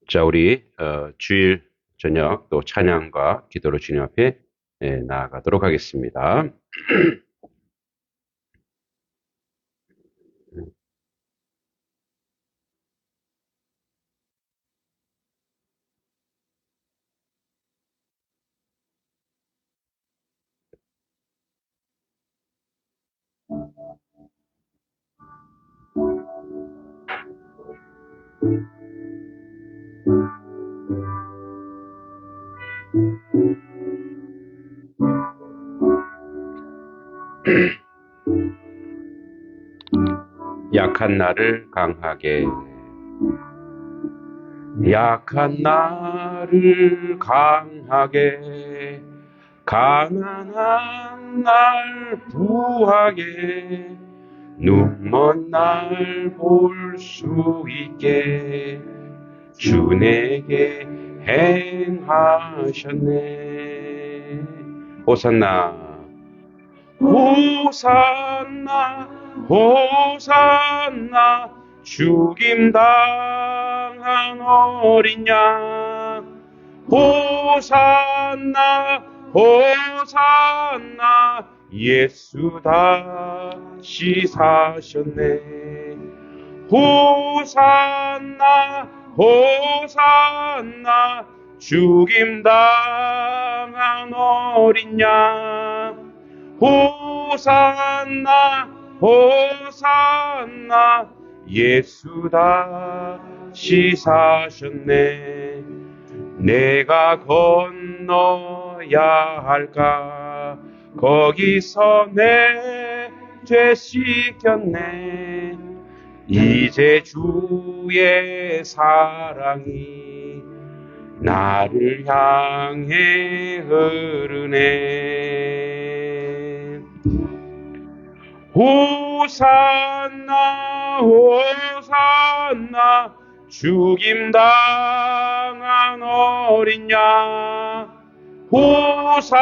자, 우리 주일 저녁 또 찬양과 기도로 주님 앞에 나아가도록 하겠습니다. 약한 나를 강하게, 약한 나를 강하게, 가난한 날 부하게, 눈먼 날 볼 수 있게 주 내게 행하셨네. 호산나 호산나 호산나, 죽임당한 어린 양. 호산나 호산나, 예수 다시 사셨네. 호산나 호산나, 죽임당한 어린 양. 호산나 호산나, 예수 다시 사셨네. 내가 건너야 할까, 거기서 내 죄 씻겼네. 이제 주의 사랑이 나를 향해 흐르네. 호산나 호산나, 죽임당한 어린 양. 호산나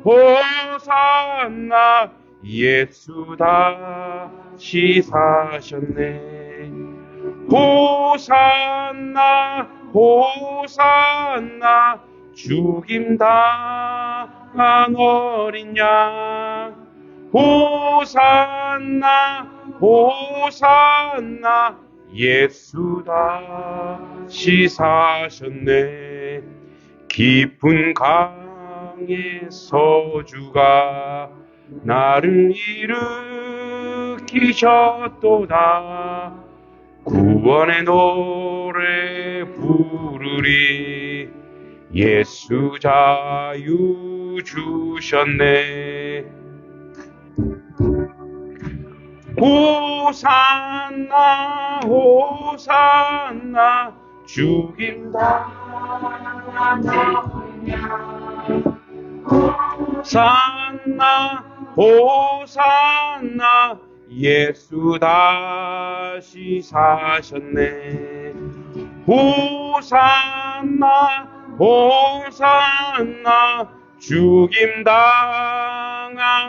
호산나, 예수 다시 사셨네. 호산나 호산나, 죽임당한 어린 양. 호산나 호산나, 예수 다시 사셨네. 깊은 강에서 주가 나를 일으키셨도다. 구원의 노래 부르리, 예수 자유 주셨네. 호산나 호산나, 죽임당한 어린 양. 호산나 호산나, 예수 다시 사셨네. 호산나 호산나, 죽임당한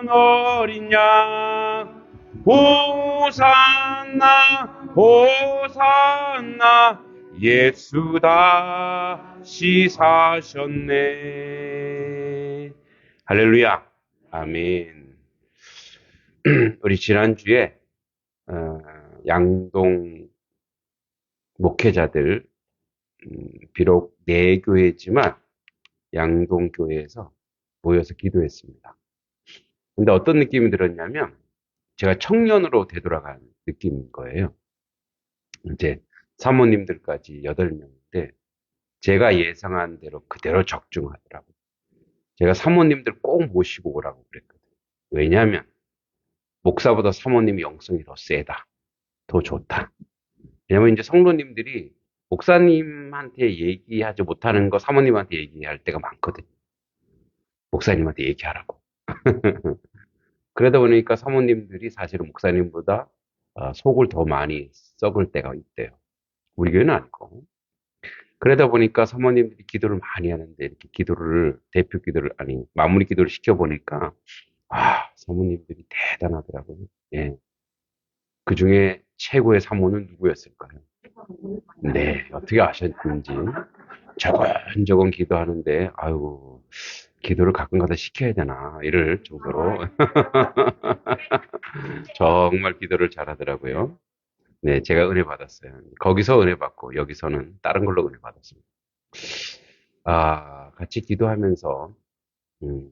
어린 양. 호산나 호산나, 예수 다시 사셨네. 할렐루야. 아멘. 우리 지난주에 양동 목회자들, 비록 네 교회지만 양동교회에서 모여서 기도했습니다. 근데 어떤 느낌이 들었냐면, 제가 청년으로 되돌아간 느낌인 거예요. 이제 사모님들까지 8명인데 제가 예상한 대로 그대로 적중하더라고요. 제가 사모님들 꼭 모시고 오라고 그랬거든요. 왜냐하면 목사보다 사모님이 영성이 더 세다, 더 좋다. 왜냐면 이제 성도님들이 목사님한테 얘기하지 못하는 거 사모님한테 얘기할 때가 많거든요. 목사님한테 얘기하라고. 그러다 보니까 사모님들이 사실은 목사님보다 속을 더 많이 썩을 때가 있대요. 우리 교회는 아니고. 그러다 보니까 사모님들이 기도를 많이 하는데 이렇게 기도를 대표 기도를 아니 마무리 기도를 시켜 보니까 사모님들이 대단하더라고요. 예. 그중에 최고의 사모는 누구였을까요? 네, 어떻게 아셨는지 조곤조곤 기도하는데 아유 기도를 가끔가다 시켜야 되나 이럴 정도로 정말 기도를 잘하더라고요. 네, 제가 은혜 받았어요. 거기서 은혜 받고 여기서는 다른 걸로 은혜 받았습니다. 같이 기도하면서 음,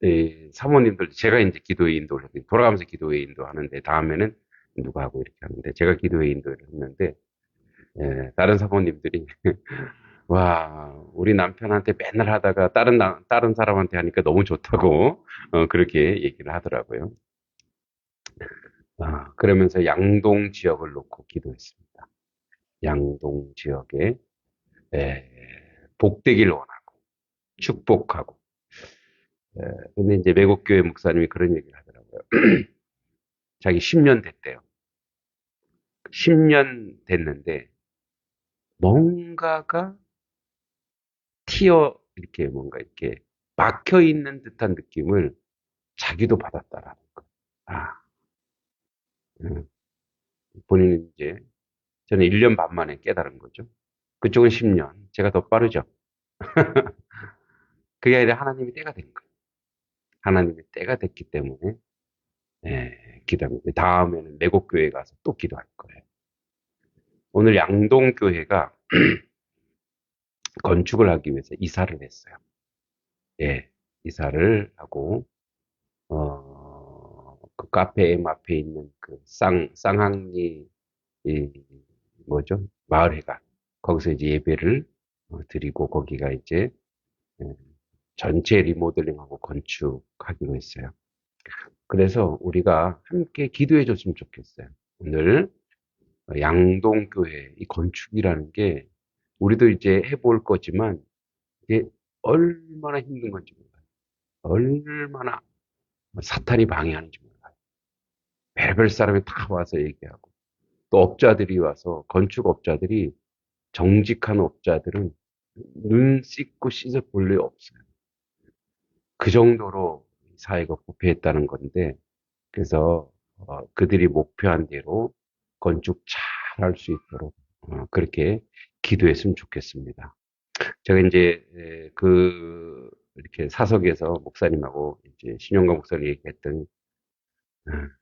이 사모님들 제가 이제 기도의 인도를 돌아가면서 기도의 인도하는데 다음에는 누가 하고 이렇게 하는데 제가 기도의 인도를 했는데 다른 사모님들이 와 우리 남편한테 맨날 하다가 다른 사람한테 하니까 너무 좋다고 그렇게 얘기를 하더라고요. 그러면서 양동 지역을 놓고 기도했습니다. 양동 지역에 에, 복되길 원하고 축복하고 근데 이제 매국교회 목사님이 그런 얘기를 하더라고요. 자기 10년 됐대요. 10년 됐는데 뭔가가 이렇게 뭔가 이렇게 막혀 있는 듯한 느낌을 자기도 받았다라는 거. 아, 음, 본인은 이제 저는 1년 반 만에 깨달은 거죠. 그쪽은 10년, 제가 더 빠르죠. 그게 아니라 하나님이 때가 된 거예요. 하나님의 때가 됐기 때문에 기도합니다. 다음에는 매곡교회 가서 또 기도할 거예요. 오늘 양동교회가 건축을 하기 위해서 이사를 했어요. 예, 이사를 하고 그 카페 M 앞에 있는 그 쌍항리 이 뭐죠? 마을회관 거기서 이제 예배를 드리고 거기가 이제 예, 전체 리모델링하고 건축하기로 했어요. 그래서 우리가 함께 기도해 줬으면 좋겠어요. 오늘 양동교회 이 건축이라는 게 우리도 이제 해볼 거지만 이게 얼마나 힘든 건지 몰라요. 얼마나 사탄이 방해하는지 몰라요. 별별 사람이 다 와서 얘기하고 또 업자들이 와서 건축업자들이 정직한 업자들은 눈 씻고 씻어 볼 일 없어요. 그 정도로 사회가 부패했다는 건데 그래서 그들이 목표한 대로 건축 잘 할 수 있도록 그렇게 기도했으면 좋겠습니다. 제가 이제 이렇게 사석에서 목사님하고 이제 신용과 목사님 얘기했더니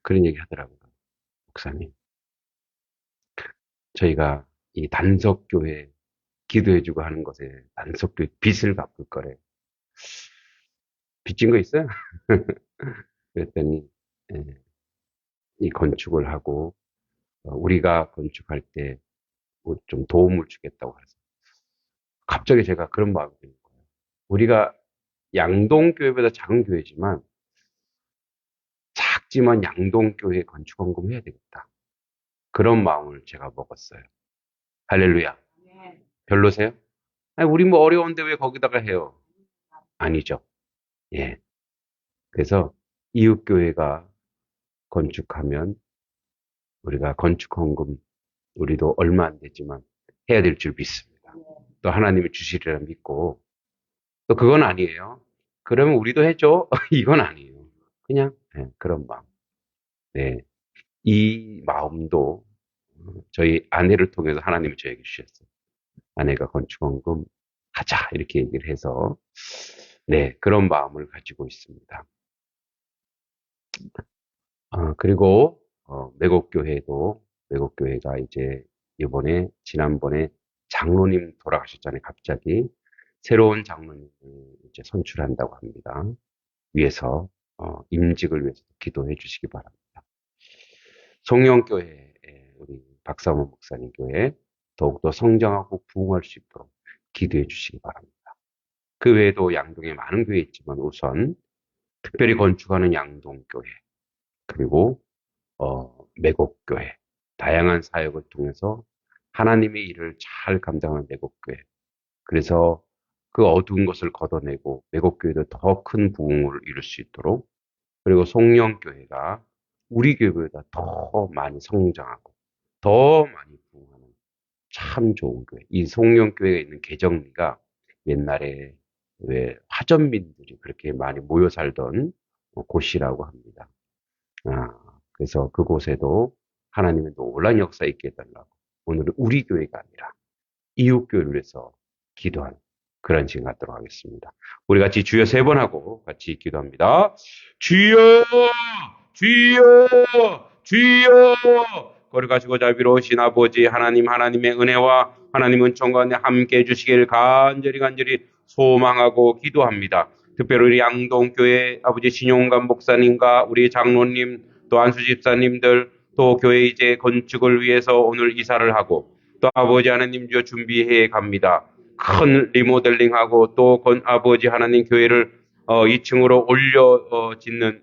그런 얘기 하더라고요. 목사님, 저희가 이 단석교회 기도해주고 하는 것에 단석교회 빚을 갚을 거래. 빚진 거 있어요? 그랬더니 예, 이 건축을 하고 우리가 건축할 때 뭐 좀 도움을 주겠다고 해서 갑자기 제가 그런 마음이 드는 거예요. 우리가 양동교회보다 작은 교회지만 작지만 양동교회 건축원금 해야 되겠다. 그런 마음을 제가 먹었어요. 할렐루야. 별로세요? 아니, 우리 뭐 어려운데 왜 거기다가 해요? 아니죠. 예. 그래서 이웃교회가 건축하면 우리가 건축헌금 우리도 얼마 안 되지만 해야 될 줄 믿습니다. 또 하나님이 주시리라 믿고 또 그건 아니에요. 그러면 우리도 해줘. 이건 아니에요. 그냥 그런 마음. 네. 이 마음도 저희 아내를 통해서 하나님이 저에게 주셨어요. 아내가 건축원금 하자 이렇게 얘기를 해서 네 그런 마음을 가지고 있습니다. 그리고 매곡교회가 이제 이번에 지난번에 장로님 돌아가셨잖아요. 갑자기 새로운 장로님을 이제 선출한다고 합니다. 위해서 임직을 위해서 기도해 주시기 바랍니다. 송영교회 우리 박사모 목사님 교회 더욱더 성장하고 부흥할 수 있도록 기도해 주시기 바랍니다. 그 외에도 양동에 많은 교회 있지만 우선 특별히 건축하는 양동교회 그리고 매곡교회 다양한 사역을 통해서 하나님의 일을 잘 감당하는 매곡교회 그래서 그 어두운 것을 걷어내고 매곡교회도 더 큰 부흥을 이룰 수 있도록 그리고 송영교회가 우리 교회보다 더 많이 성장하고 더 많이 부흥하는 참 좋은 교회. 이 송영교회에 있는 개정리가 옛날에 왜 화전민들이 그렇게 많이 모여 살던 곳이라고 합니다. 그래서 그곳에도 하나님의 놀라운 역사 있게 해달라고 오늘은 우리 교회가 아니라 이웃 교회를 위해서 기도하는 그런 시간 갖도록 하겠습니다. 우리 같이 주여 3번 하고 같이 기도합니다. 주여, 주여, 주여. 거룩하시고 자비로우신 아버지 하나님, 하나님의 은혜와 하나님 은총과 함께 해주시길 간절히 소망하고 기도합니다. 특별히 우리 양동교회 아버지 신용관 목사님과 우리 장로님 또 안수 집사님들 또 교회 이제 건축을 위해서 오늘 이사를 하고 또 아버지 하나님 주 준비해 갑니다. 큰 리모델링하고 또 아버지 하나님 교회를 2층으로 올려 짓는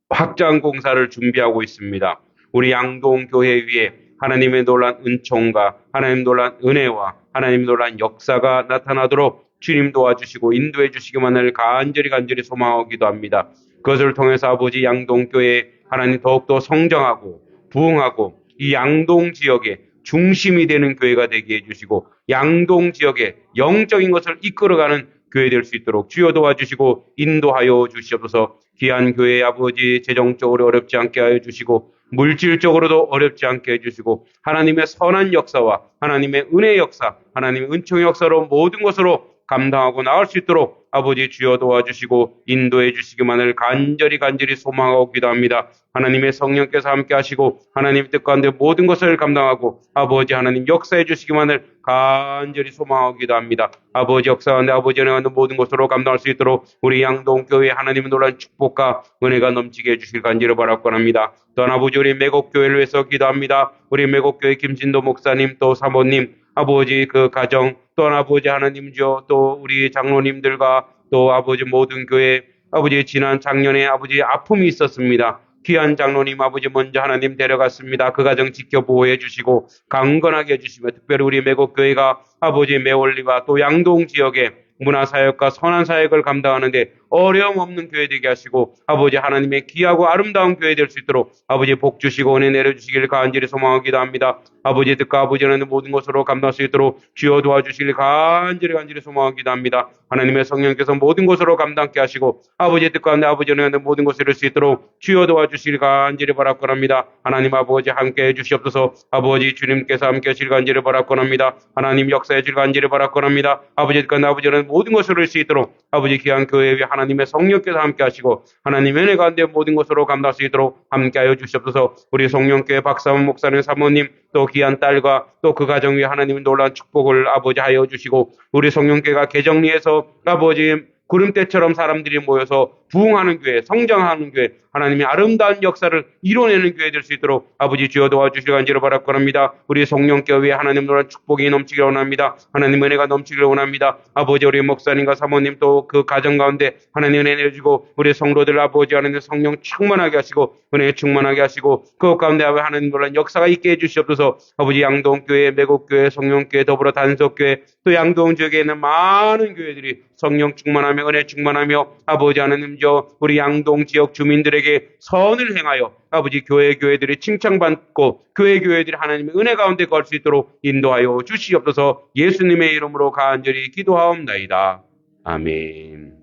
확장 공사를 준비하고 있습니다. 우리 양동교회 위에 하나님의 놀란 은총과 하나님의 놀란 은혜와 하나님의 놀란 역사가 나타나도록 주님 도와주시고 인도해 주시기만을 간절히 소망하고 기도합니다. 그것을 통해서 아버지 양동교회 하나님 더욱더 성장하고 부흥하고 이 양동 지역에 중심이 되는 교회가 되게 해주시고 양동 지역에 영적인 것을 이끌어가는 교회 될 수 있도록 주여 도와주시고 인도하여 주시옵소서. 귀한 교회 아버지 재정적으로 어렵지 않게 하여 주시고 물질적으로도 어렵지 않게 해주시고 하나님의 선한 역사와 하나님의 은혜의 역사, 하나님의 은총의 역사로 모든 것으로 감당하고 나갈 수 있도록 아버지 주여 도와주시고 인도해 주시기만을 간절히 소망하고 기도합니다. 하나님의 성령께서 함께 하시고 하나님의 뜻 가운데 모든 것을 감당하고 아버지 하나님 역사해 주시기만을 간절히 소망하고 기도합니다. 아버지 역사 가운데 아버지 은혜 가운데 모든 것으로 감당할 수 있도록 우리 양동교회 하나님의 놀라운 축복과 은혜가 넘치게 해주실 간절히 바라고 합니다. 또한 아버지 우리 매곡교회를 위해서 기도합니다. 우리 매곡교회 김진도 목사님 또 사모님 아버지 그 가정 또한 아버지 하나님 또 우리 장로님들과 또 아버지 모든 교회 아버지 지난 작년에 아버지 아픔이 있었습니다. 귀한 장로님 아버지 먼저 하나님 데려갔습니다. 그 가정 지켜보호해 주시고 강건하게 해주시며 특별히 우리 매곡교회가 아버지 매월리와 또 양동 지역에 문화사역과 선한 사역을 감당하는데 어려움 없는 교회 되게 하시고 아버지 하나님의 귀하고 아름다운 교회 될 수 있도록 아버지 복 주시고 은혜 내려주시길 간절히 소망하고 기도합니다. 아버지 뜻과 아버지 하나님 모든 것으로 감당할 수 있도록 주여 도와주시길 간절히 소망하고 기도합니다. 하나님의 성령께서 모든 것으로 감당케 하시고 아버지 뜻과 아버지 하나님 모든 것을 이룰 수 있도록 주여 도와주시길 간절히 바라고 합니다. 하나님 아버지 함께 해주시옵소서. 아버지 주님께서 함께 하시길 간절히 바라고 합니다. 하나님 역사해 주길 간절히 바라고 합니다. 아버지 뜻과 아버지 하나님 모든 것을 이룰 수 있도록 아버지 귀한 교회 위에 하나님의 성령께서 함께 하시고 하나님의 은혜 가운데 모든 것으로 감당할 수 있도록 함께하여 주시옵소서. 우리 송영교회 박사원 목사님 사모님 또 귀한 딸과 또 그 가정 위에 하나님의 놀라운 축복을 아버지 하여 주시고 우리 송영교회가 개정리에서 아버지 구름대처럼 사람들이 모여서 부흥하는 교회, 성장하는 교회, 하나님의 아름다운 역사를 이뤄내는 교회 될 수 있도록 아버지 주여 도와주시길 간절히 바라고 합니다. 우리 성령교회에 하나님 놀라운 축복이 넘치기를 원합니다. 하나님 은혜가 넘치기를 원합니다. 아버지 우리 목사님과 사모님 또 그 가정 가운데 하나님 은혜 내주고 우리 성도들 아버지 하나님 성령 충만하게 하시고 은혜 충만하게 하시고 그 가운데 하나님 놀라운 역사가 있게 해주시옵소서. 아버지 양동교회, 매곡교회, 성령교회, 더불어 단속교회 또 양동 지역에 있는 많은 교회들이 성령 충만하며 은혜 충만하며 아버지 하나님 우리 양동 지역 주민들에게 선을 행하여 아버지 교회들이 칭찬받고 교회들이 하나님의 은혜 가운데 갈 수 있도록 인도하여 주시옵소서. 예수님의 이름으로 간절히 기도하옵나이다. 아멘.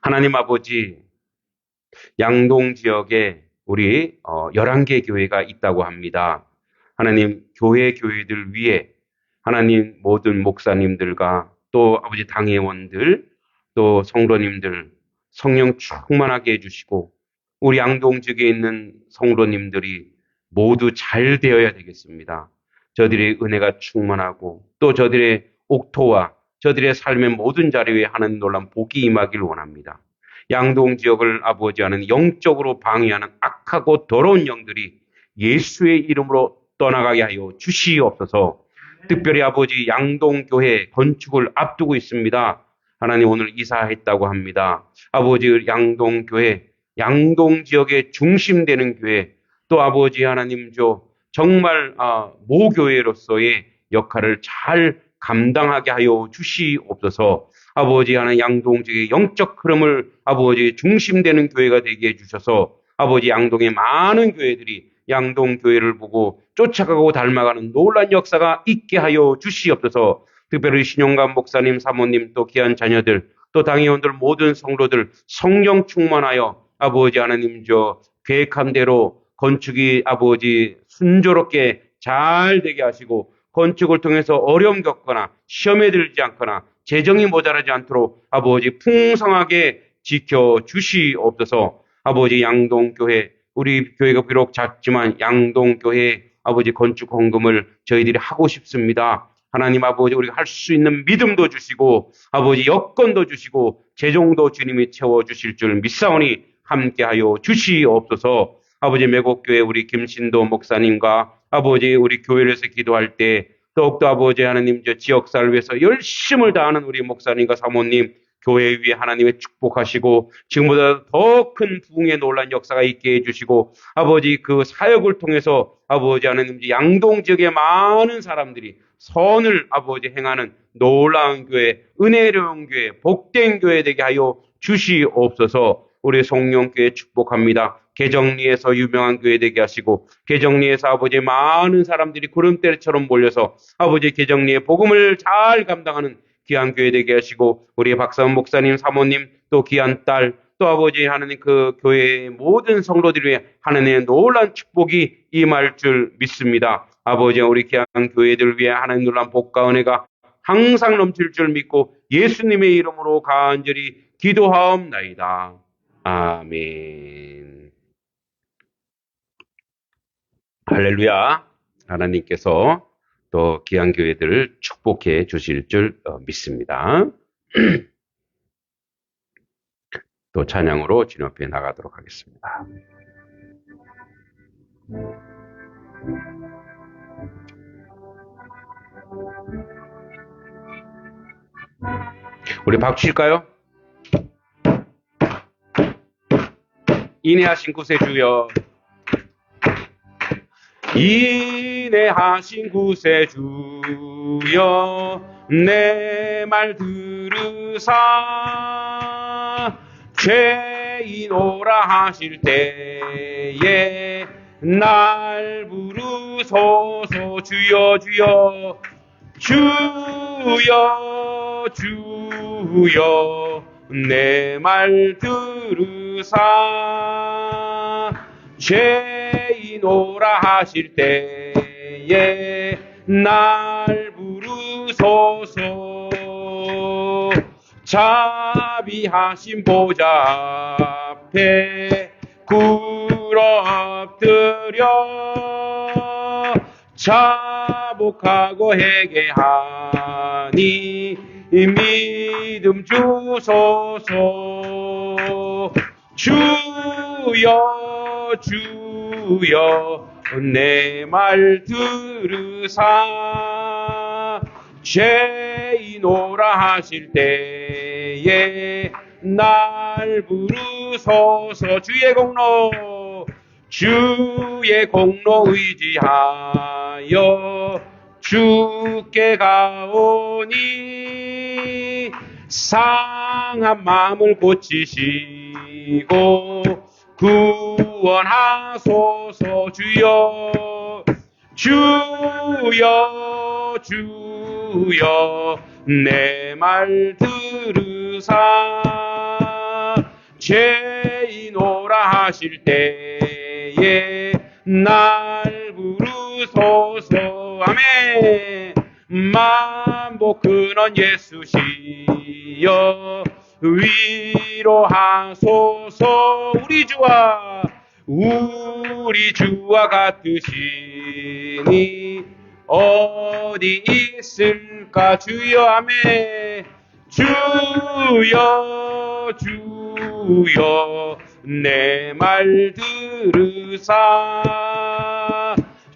하나님 아버지 양동 지역에 우리 11개 교회가 있다고 합니다. 하나님 교회들 위에 하나님 모든 목사님들과 또 아버지 당회원들 또 성도님들 성령 충만하게 해주시고 우리 양동 지역에 있는 성도님들이 모두 잘 되어야 되겠습니다. 저들의 은혜가 충만하고 또 저들의 옥토와 저들의 삶의 모든 자리에 하나님 놀란 복이 임하기를 원합니다. 양동 지역을 아버지 하는 영적으로 방해하는 악하고 더러운 영들이 예수의 이름으로 떠나가게 하여 주시옵소서. 특별히 아버지 양동교회 건축을 앞두고 있습니다. 하나님 오늘 이사했다고 합니다. 아버지 양동교회, 양동지역의 중심되는 교회, 또 아버지 하나님 정말 모교회로서의 역할을 잘 감당하게 하여 주시옵소서. 아버지 하나님 양동지역의 영적 흐름을 아버지 중심되는 교회가 되게 해주셔서 아버지 양동의 많은 교회들이 양동교회를 보고 쫓아가고 닮아가는 놀란 역사가 있게 하여 주시옵소서. 특별히 신용감 목사님, 사모님, 또 귀한 자녀들, 또 당회원들 모든 성도들 성령 충만하여 아버지 하나님 계획한 대로 건축이 아버지 순조롭게 잘 되게 하시고 건축을 통해서 어려움 겪거나 시험에 들지 않거나 재정이 모자라지 않도록 아버지 풍성하게 지켜주시옵소서. 아버지 양동교회, 우리 교회가 비록 작지만 양동교회 아버지 건축 헌금을 저희들이 하고 싶습니다. 하나님 아버지 우리가 할 수 있는 믿음도 주시고 아버지 여건도 주시고 재정도 주님이 채워주실 줄 믿사오니 함께하여 주시옵소서. 아버지 매곡교회 우리 김신도 목사님과 아버지 우리 교회에서 기도할 때 더욱더 아버지 하나님 지역사를 위해서 열심을 다하는 우리 목사님과 사모님 교회 위에 하나님의 축복하시고 지금보다 더 큰 부흥의 놀란 역사가 있게 해주시고 아버지 그 사역을 통해서 아버지 하나님 양동 지역의 많은 사람들이 선을 아버지 행하는 놀라운 교회, 은혜로운 교회, 복된 교회 되게 하여 주시옵소서. 우리 송영교회 축복합니다. 개정리에서 유명한 교회 되게 하시고 개정리에서 아버지 많은 사람들이 구름대처럼 몰려서 아버지 개정리의 복음을 잘 감당하는 귀한 교회 되게 하시고 우리 박사원 목사님, 사모님, 또 귀한 딸, 또 아버지 하나님 그 교회의 모든 성도들 위해 하나님의 놀란 축복이 임할 줄 믿습니다. 아버지 우리 귀한 교회들 위해 하나님 놀란 복과 은혜가 항상 넘칠 줄 믿고 예수님의 이름으로 간절히 기도하옵나이다. 아멘. 할렐루야. 하나님께서 또 귀한 교회들을 축복해 주실 줄 믿습니다. 또 찬양으로 주님 앞에 나가도록 하겠습니다. 우리 박수 칠까요? 인내하신 구세주여, 인내하신 구세주여, 내 말 들으사 죄인오라 하실 때에 날 부르소서. 주여 주여 주여 주여, 내 말 들으사 죄인오라 하실 때에 날 부르소서. 자비하신 보좌 앞에 굴어 엎드려 자복하고 회개하니 믿음 주소서. 주여 주여, 내 말 들으사 죄인오라 하실 때에 날 부르소서. 주의 공로 의지하여 주께 가오니 상한 마음을 고치시고 구원하소서. 주여 주여 주여, 내 말 들으사 죄인오라 하실 때에 날 부르소서. 아멘. 만복 근원 예수시여 위로하소서. 우리 주와 같으시니 어디 있을까. 주여. 아멘. 주여 주여, 내 말 들으사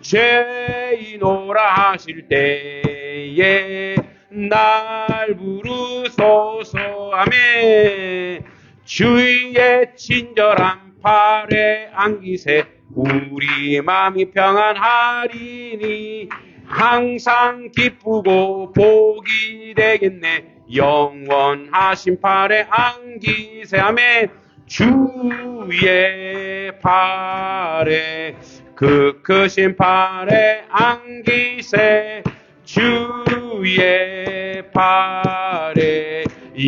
죄인오라 하실 때에 날 부르소서. 아멘. 주의 친절한 팔에 안기세 우리 마음이 평안하리니 항상 기쁘고 복이 되겠네. 영원하신 팔에 안기세. 아멘. 주의 팔에 그 크신 팔에 안기세 주의 팔에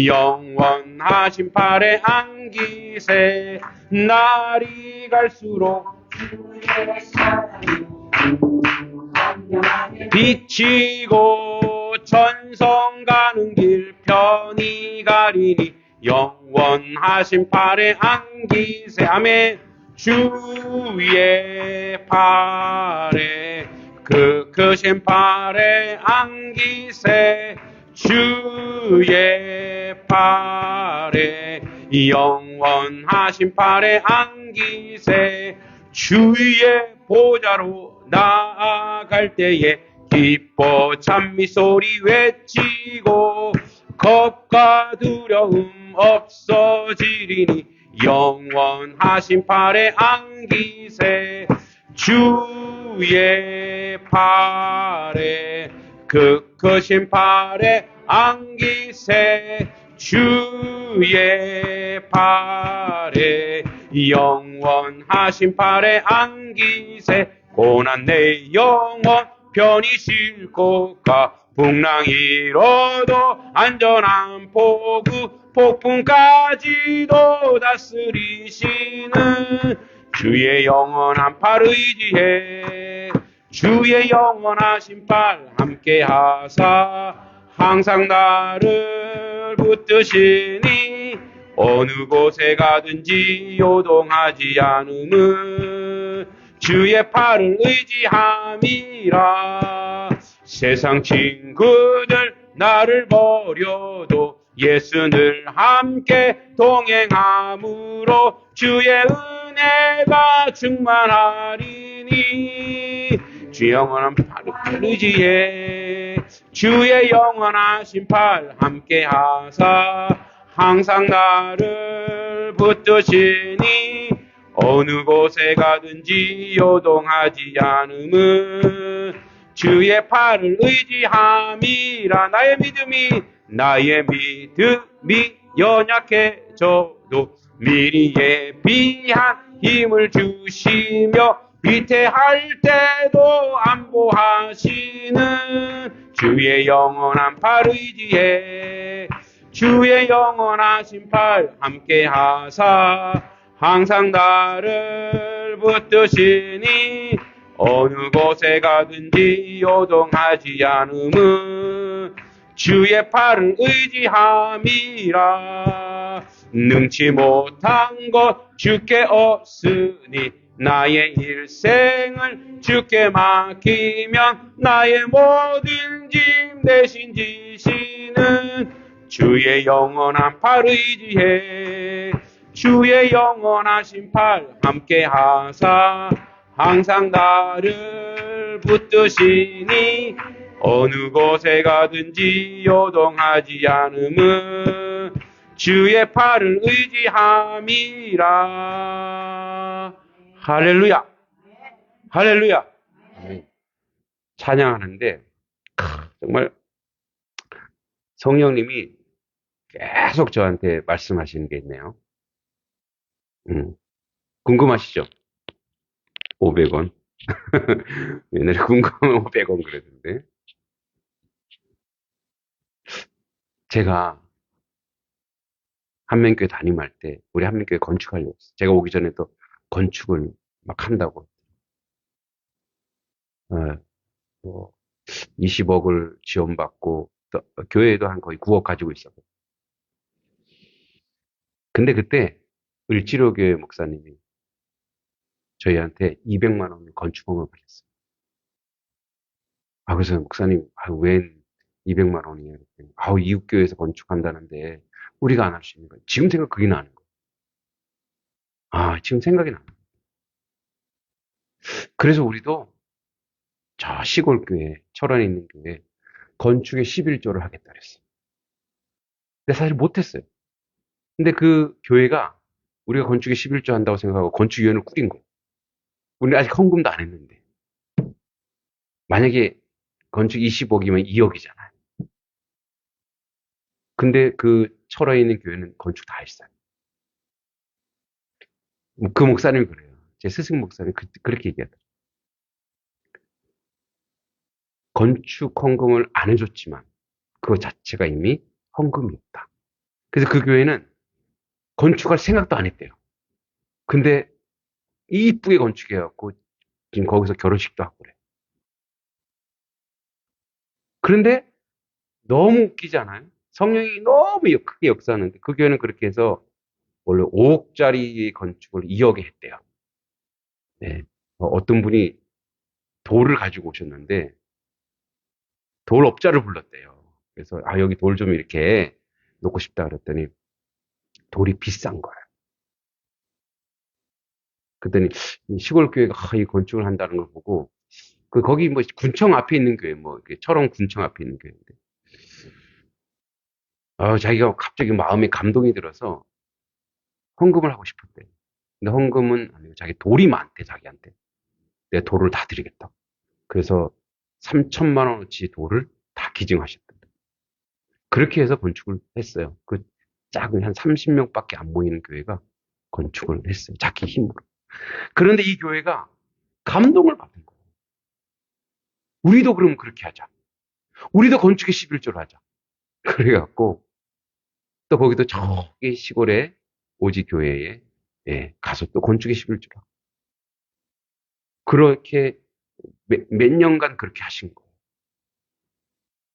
영원하신 팔에 안기세 날이 갈수록 비치고 전성 가는 길 편히 가리니 영원하신 팔에 안기세 아멘 주의 팔에 그 크신 팔에 안기세 주의 팔에 영원하신 팔에 안기세 주의 보좌로 나아갈 때에 기뻐 찬미소리 외치고 겁과 두려움 없어지리니 영원하신 팔에 안기세 주의 팔에 그 크신 팔에 안기세 주의 팔에 영원하신 팔에 안기세 고난 내 영혼 편히 싣고 가 풍랑 일어도 안전한 포구 폭풍까지도 다스리시는 주의 영원한 팔 의지해 주의 영원하신 팔 함께 하사 항상 나를 붙드시니 어느 곳에 가든지 요동하지 않음은 주의 팔을 의지함이라 세상 친구들 나를 버려도 예수를 함께 동행함으로 주의 은혜가 충만하리니 주의 영원한 팔을 의지해 주의 영원하신 팔 함께 하사 항상 나를 붙드시니 어느 곳에 가든지 요동하지 않음은 주의 팔을 의지함이라 나의 믿음이 연약해져도 미리 예비한 힘을 주시며 위태할 때도 안보하시는 주의 영원한 팔 의지해 주의 영원하신 팔 함께 하사 항상 나를 붙드시니 어느 곳에 가든지 요동하지 않음은 주의 팔을 의지함이라 능치 못한 것 주께 없으니 나의 일생을 주께 맡기면 나의 모든 짐 대신 지시는 주의 영원한 팔 의지해 주의 영원하신 팔 함께 하사 항상 나를 붙드시니 어느 곳에 가든지 요동하지 않음은 주의 팔을 의지함이라. 할렐루야. 할렐루야. 찬양하는데 정말 성령님이 계속 저한테 말씀하시는 게 있네요. 궁금하시죠? 500원. 옛날에 궁금하면 500원 그랬는데. 제가 한명교회 담임할 때 우리 한명교회 건축하려고 했어요. 제가 오기 전에도 건축을 막 한다고. 20억을 지원받고 또 교회에도 한 거의 9억 가지고 있었거든요. 근데 그때 을지로교회 목사님이 저희한테 200만 원 건축원을 받았어요. 그래서 목사님, 웬 200만 원이에요? 이웃교회에서 건축한다는데 우리가 안 할 수 있는 거예요. 지금 생각 그게 나는 거예요. 지금 생각이 나는 거예요. 그래서 우리도 저 시골 교회, 철원에 있는 교회 건축에 11조를 하겠다 그랬어요. 근데 사실 못했어요. 근데 그 교회가 우리가 건축에 11조 한다고 생각하고 건축위원회를 꾸린 거예요. 우리는 아직 헌금도 안 했는데. 만약에 건축 20억이면 2억이잖아요. 근데 그 철원에 있는 교회는 건축 다 했어요. 그 목사님이 그래요. 제 스승 목사님 그렇게 얘기하더라고요. 건축 헌금을 안 해줬지만 그거 자체가 이미 헌금이었다. 그래서 그 교회는 건축할 생각도 안 했대요. 근데 이쁘게 건축해갖고 지금 거기서 결혼식도 하고 그래. 그런데 너무 웃기지 않아요? 성령이 너무 크게 역사하는데 그 교회는 그렇게 해서 원래 5억짜리 건축을 2억에 했대요. 네. 어떤 분이 돌을 가지고 오셨는데 돌업자를 불렀대요. 그래서 여기 돌 좀 이렇게 놓고 싶다 그랬더니 돌이 비싼 거예요. 그랬더니 시골 교회가 이 건축을 한다는 걸 보고 거기 뭐 군청 앞에 있는 교회 뭐 철원 군청 앞에 있는 교회인데 자기가 갑자기 마음에 감동이 들어서 헌금을 하고 싶었대. 근데 헌금은 아니고 자기 돌이 많대 자기한테. 내가 돌을 다 드리겠다. 그래서 3천만 원어치 돌을 다 기증하셨다. 그렇게 해서 건축을 했어요. 그 작은 한 30명밖에 안 모이는 교회가 건축을 했어요. 자기 힘으로. 그런데 이 교회가 감동을 받은 거예요. 우리도 그럼 그렇게 하자. 우리도 건축에 11조를 하자. 그래갖고 또 거기도 저기 시골에 오지 교회에 가서 또 건축에 11조를 하고 그렇게 몇 년간 그렇게 하신 거예요.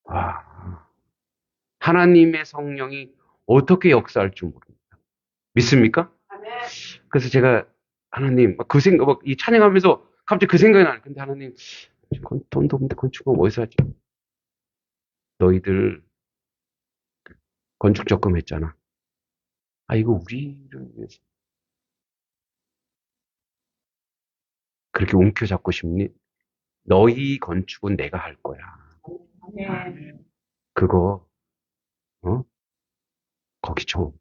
와, 하나님의 성령이 어떻게 역사할 줄 모릅니다. 믿습니까? 그래서 제가 하나님 그 생각 이 찬양하면서 갑자기 그 생각이 나요. 근데 하나님 돈도 없는데 건축은 어디서 하지? 너희들 건축 적금했잖아. 이거 우리를 위해서 그렇게 움켜잡고 싶니? 너희 건축은 내가 할 거야. 그거 거기 줘.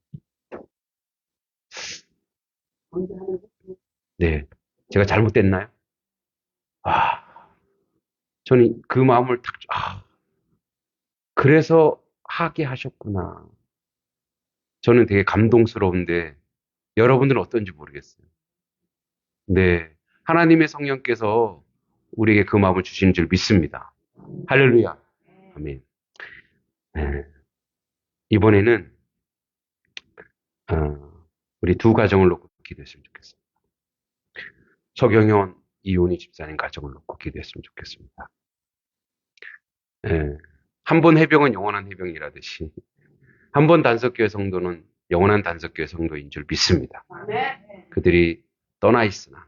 네, 제가 잘못됐나요? 저는 그 마음을 그래서 하게 하셨구나. 저는 되게 감동스러운데 여러분들은 어떤지 모르겠어요. 네, 하나님의 성령께서 우리에게 그 마음을 주시는 줄 믿습니다. 할렐루야. 아멘. 네. 이번에는 우리 두 가정을 놓고 기도했으면 좋겠습니다. 서경현, 이온희 집사님 가정을 놓고 기도했으면 좋겠습니다. 네. 한 번 해병은 영원한 해병이라듯이 한 번 단석교회 성도는 영원한 단석교회 성도인 줄 믿습니다. 그들이 떠나 있으나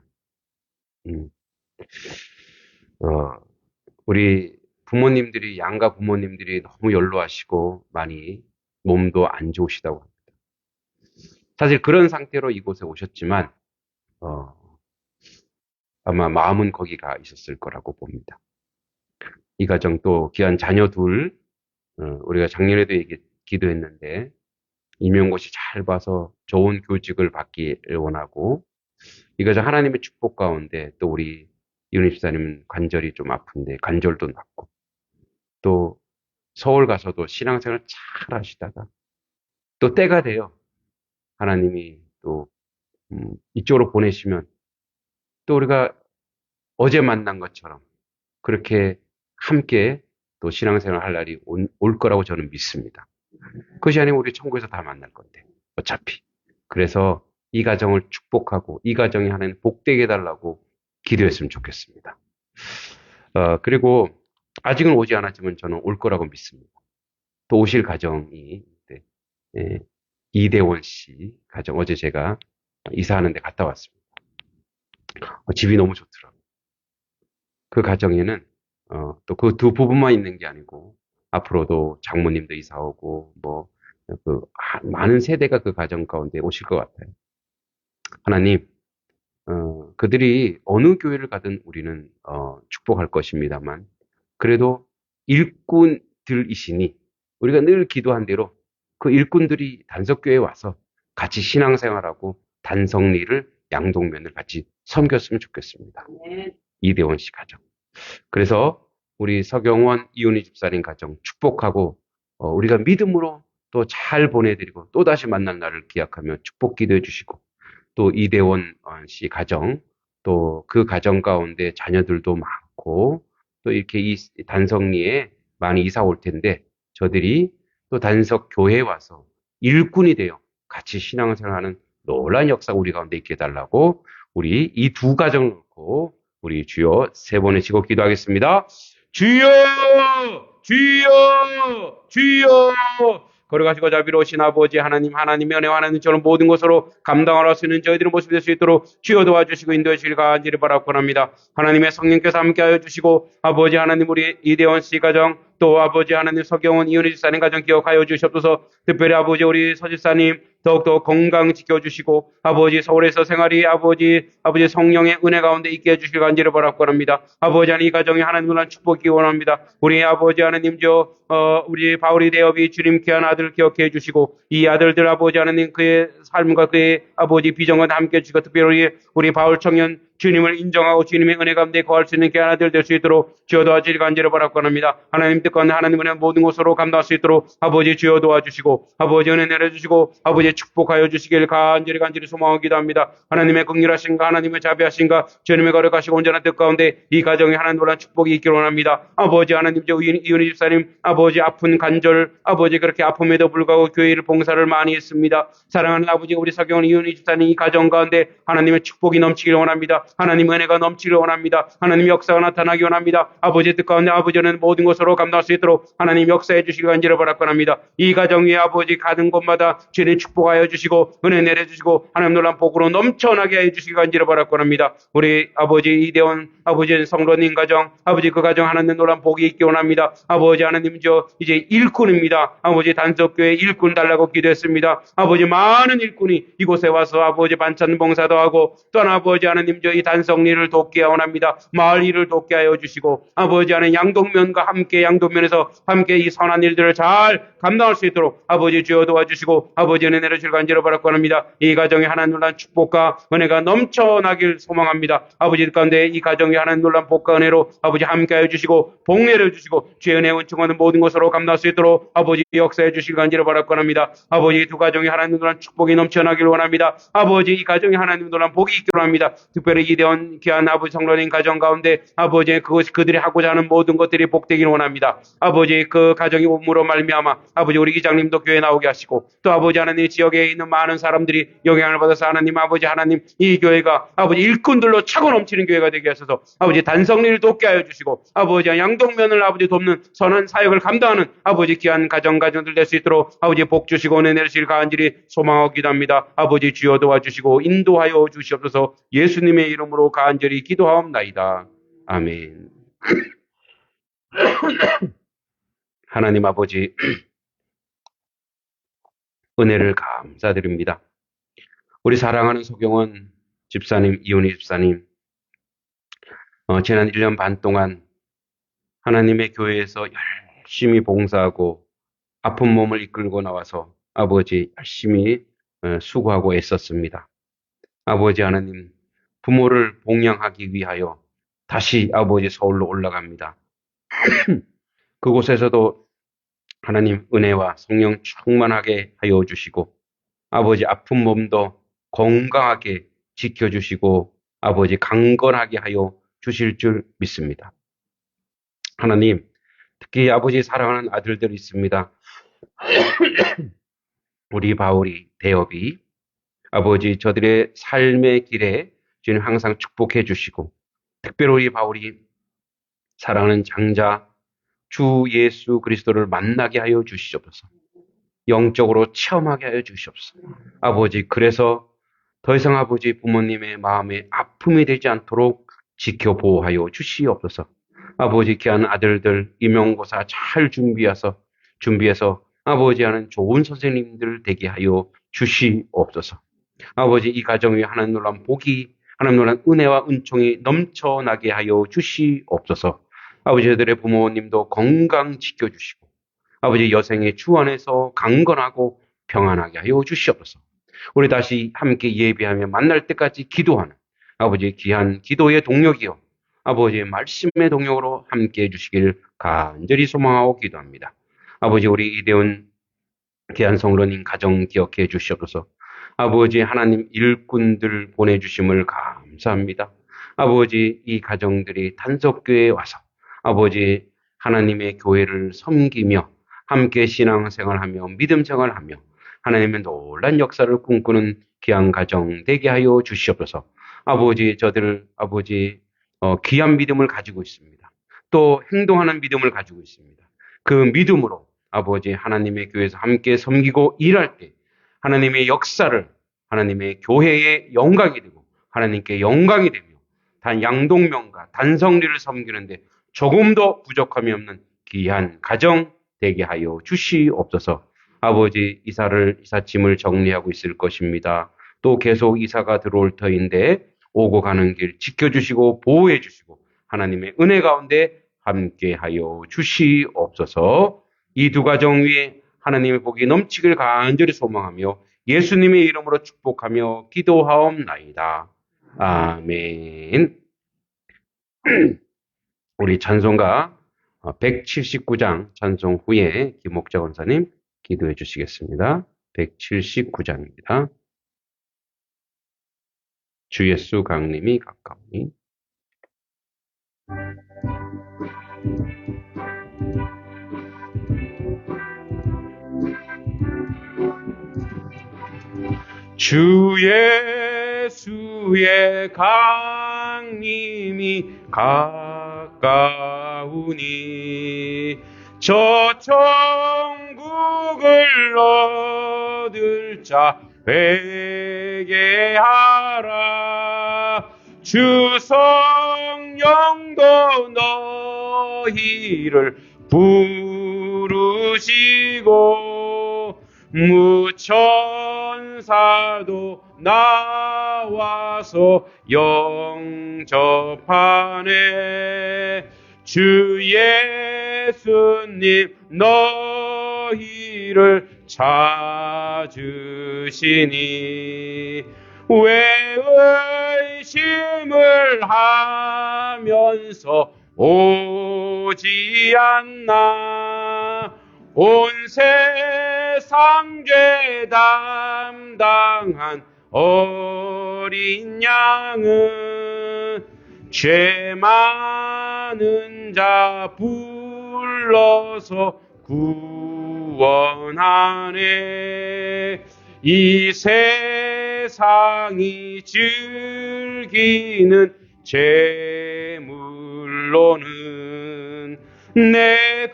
우리 부모님들이 양가 부모님들이 너무 연로하시고 많이 몸도 안 좋으시다고 합니다. 사실 그런 상태로 이곳에 오셨지만 아마 마음은 거기가 있었을 거라고 봅니다. 이 가정 또 귀한 자녀 둘 우리가 작년에도 기도했는데 임용고시 잘 봐서 좋은 교직을 받기를 원하고 이 가정 하나님의 축복 가운데 또 우리 이은희 집사님은 관절이 좀 아픈데 관절도 낫고 또 서울 가서도 신앙생활 잘 하시다가 또 때가 돼요. 하나님이 또 이쪽으로 보내시면 또 우리가 어제 만난 것처럼 그렇게 함께 또 신앙생활 할 날이 올 거라고 저는 믿습니다. 그것이 아니면 우리 천국에서 다 만날 건데 어차피. 그래서 이 가정을 축복하고 이 가정이 하나님 복되게 해달라고 기도했으면 좋겠습니다. 그리고 아직은 오지 않았지만 저는 올 거라고 믿습니다. 또 오실 가정이 이대원 씨 가정 어제 제가 이사하는 데 갔다 왔습니다. 집이 너무 좋더라고요. 그 가정에는 또 그 두 부부만 있는 게 아니고 앞으로도 장모님도 이사 오고 뭐 많은 세대가 그 가정 가운데 오실 것 같아요. 하나님 그들이 어느 교회를 가든 우리는 축복할 것입니다만 그래도 일꾼들이시니 우리가 늘 기도한 대로 그 일꾼들이 단석교회에 와서 같이 신앙생활하고 단성리를 양동면을 같이 섬겼으면 좋겠습니다. 이대원 씨 가정. 그래서 우리 서경원, 이은희 집사님 가정 축복하고 우리가 믿음으로 또 잘 보내드리고 또다시 만날 날을 기약하며 축복 기도해 주시고 또 이대원 씨 가정 또 그 가정 가운데 자녀들도 많고 또 이렇게 이 단성리에 많이 이사 올 텐데 저들이 또 단석교회에 와서 일꾼이 되어 같이 신앙생활하는 놀라운 역사가 우리 가운데 있게 해달라고 우리 이 두 가정을 놓고 우리 주여 세 번의 시고 기도하겠습니다. 주여! 주여! 주여! 걸어가시고 자비로우신 아버지 하나님, 하나님의 은혜와 하나님처럼 모든 것으로 감당할 수 있는 저희들의 모습이 될 수 있도록 주여 도와주시고 인도해 주실 간절히 바라고 합니다. 하나님의 성령께서 함께하여 주시고 아버지 하나님 우리 이대원 씨 가정 또 아버지 하나님 서경원 이은희 집사님 가정 기억하여 주시옵소서. 특별히 아버지 우리 서 집사님 더욱더 건강 지켜주시고 아버지 서울에서 생활이 아버지 성령의 은혜 가운데 있게 해주실 간절히 바라고 합니다. 아버지 하나님 이 가정에 하나님을 한 축복이 원합니다. 우리 아버지 하나님 우리 바울이 대업이 주님 귀한 아들 기억해 주시고 이 아들들 아버지 하나님 그의 삶과 그의 아버지 비전과 함께 해주시고 특별히 우리 바울 청년 주님을 인정하고 주님의 은혜 가운데 거할 수 있는 귀한 아들 될 수 있도록 주여 도와주실 간절히 바라고 합니다. 하나님 뜻과 하나님 은혜 모든 것으로 감당할 수 있도록 아버지 주여 도와주시고 아버지 은혜 내려주시고 아버지 축복하여 주시길 간절히 소망하고 기도합니다. 하나님의 긍휼하신가 하나님의 자비하신가 주님의 거룩하시고 온전한 뜻 가운데 이 가정에 하나님 놀란 축복이 있기를 원합니다. 아버지 하나님 이은희 집사님 아버지 아픈 간절 아버지 그렇게 아픔에도 불구하고 교회를 봉사를 많이 했습니다. 사랑하는 아버지 우리 서경원 이은희 집사님 이 가정 가운데 하나님의 축복이 넘치기를 원합니다. 하나님 은혜가 넘치기를 원합니다. 하나님 역사가 나타나기 원합니다. 아버지의 뜻 가운데 아버지는 모든 것으로 감당할 수 있도록 하나님 역사해 주시기 간절히 바라고 합니다. 이 가정 위에 아버지 가는 곳마다 주님 축복하여 주시고 은혜 내려주시고 하나님 놀란 복으로 넘쳐나게 해 주시기 간절히 바라고 합니다. 우리 아버지 이대원 아버지 성로님 가정 아버지 그 가정 하나님 놀란 복이 있기 원합니다. 아버지 하나님 이제 일꾼입니다. 아버지 단석교회 일꾼 달라고 기도했습니다. 아버지 많은 일꾼이 이곳에 와서 아버지 반찬 봉사도 하고 또한 아버지 하나님 이 단성리를 돕게 원합니다. 마을 일을 돕게 하여 주시고 아버지 하나님 양동면과 함께 양동면에서 함께 이 선한 일들을 잘 감당할 수 있도록 아버지 주여 도와주시고 아버지 은혜 내려주실 간절히 바라고 합니다. 이 가정에 하나님 놀란 축복과 은혜가 넘쳐나길 소망합니다. 아버지 가운데 이 가정에 하나님 놀란 복과 은혜로 아버지 함께 하여 주시고 복내려 주시고 주의 은혜 은총하는 모든 것으로 감당할 수 있도록 아버지 역사해 주실 간절히 바라고 합니다. 아버지 두 가정에 하나님 놀란 축복이 넘쳐나길 원합니다. 아버지 이 가정에 하나님 놀란 복이 있기를 원합니다. 특별히 이대원 귀한 아버지 성로님 가정 가운데 아버지 그들이 하고자 하는 모든 것들이 복되기를 원합니다. 아버지 그 가정이 몸으로 말미암아 아버지 우리 이장님도 교회 나오게 하시고 또 아버지 하나님 지역에 있는 많은 사람들이 영향을 받아서 하나님 아버지 하나님 이 교회가 아버지 일꾼들로 차고 넘치는 교회가 되게 하셔서 아버지 단성리를 돕게 하여 주시고 아버지 양동면을 아버지 돕는 선한 사역을 감당하는 아버지 귀한 가정들 될 수 있도록 아버지 복 주시고 은혜 내리실 간절히 소망하고 기도합니다. 아버지 주여 도와주시고 인도하여 주시옵소서. 예수님의 이름으로 간절히 기도하옵나이다. 아멘. 하나님 아버지 은혜를 감사드립니다. 우리 사랑하는 소경원 집사님, 이은희 집사님 지난 1년 반 동안 하나님의 교회에서 열심히 봉사하고 아픈 몸을 이끌고 나와서 아버지 열심히 수고하고 애썼습니다. 아버지 하나님 부모를 봉양하기 위하여 다시 아버지 서울로 올라갑니다. 그곳에서도 하나님 은혜와 성령 충만하게 하여 주시고 아버지 아픈 몸도 건강하게 지켜주시고 아버지 강건하게 하여 주실 줄 믿습니다. 하나님 특히 아버지 사랑하는 아들들이 있습니다. 우리 바울이 대업이 아버지 저들의 삶의 길에 주님 항상 축복해 주시고 특별히 우리 바울이 사랑하는 장자 주 예수 그리스도를 만나게 하여 주시옵소서. 영적으로 체험하게 하여 주시옵소서. 아버지 그래서 더 이상 아버지 부모님의 마음에 아픔이 되지 않도록 지켜 보호하여 주시옵소서. 아버지 귀한 아들들 임용고사 잘 준비해서 아버지 하는 좋은 선생님들 되게 하여 주시옵소서. 아버지 이 가정 위에 하나님 놀란 복이 하나님 놀란 은혜와 은총이 넘쳐나게 하여 주시옵소서. 아버지 저들의 부모님도 건강 지켜주시고 아버지 여생의 주 안에서 강건하고 평안하게 하여 주시옵소서. 우리 다시 함께 예배하며 만날 때까지 기도하는 아버지 귀한 기도의 동력이요 아버지의 말씀의 동력으로 함께해 주시길 간절히 소망하고 기도합니다. 아버지 우리 이대원 귀한 성로님 가정 기억해 주시옵소서. 아버지 하나님 일꾼들 보내주심을 감사합니다. 아버지 이 가정들이 단속교회에 와서 아버지 하나님의 교회를 섬기며 함께 신앙생활하며 믿음생활하며 하나님의 놀란 역사를 꿈꾸는 귀한 가정 되게 하여 주시옵소서. 아버지 저들 아버지 귀한 믿음을 가지고 있습니다. 또 행동하는 믿음을 가지고 있습니다. 그 믿음으로 아버지 하나님의 교회에서 함께 섬기고 일할 때 하나님의 역사를 하나님의 교회의 영광이 되고 하나님께 영광이 되며 단 양동명과 단성리를 섬기는데 조금도 부족함이 없는 귀한 가정 되게 하여 주시옵소서. 아버지 이사짐을 정리하고 있을 것입니다. 또 계속 이사가 들어올 터인데 오고 가는 길 지켜주시고 보호해 주시고 하나님의 은혜 가운데 함께하여 주시옵소서. 이 두 가정 위에 하나님의 복이 넘치길 간절히 소망하며 예수님의 이름으로 축복하며 기도하옵나이다. 아멘. 우리 찬송가 179장 찬송 후에 김옥자 권사님 기도해 주시겠습니다. 179장입니다. 주 예수 강림이 가까우니. 주 예수의 강림이 가까우니 저 천국을 얻을 자 회개하라. 주 성령도 너희를 부르시고 무천사도 나와서 영접하네. 주 예수님 너희를 찾으시니 왜 의심을 하면서 오지 않나. 온 세상 죄 담당한 어린 양은 죄 많은 자 불러서 구원하네. 이 세상이 즐기는 재물로는 내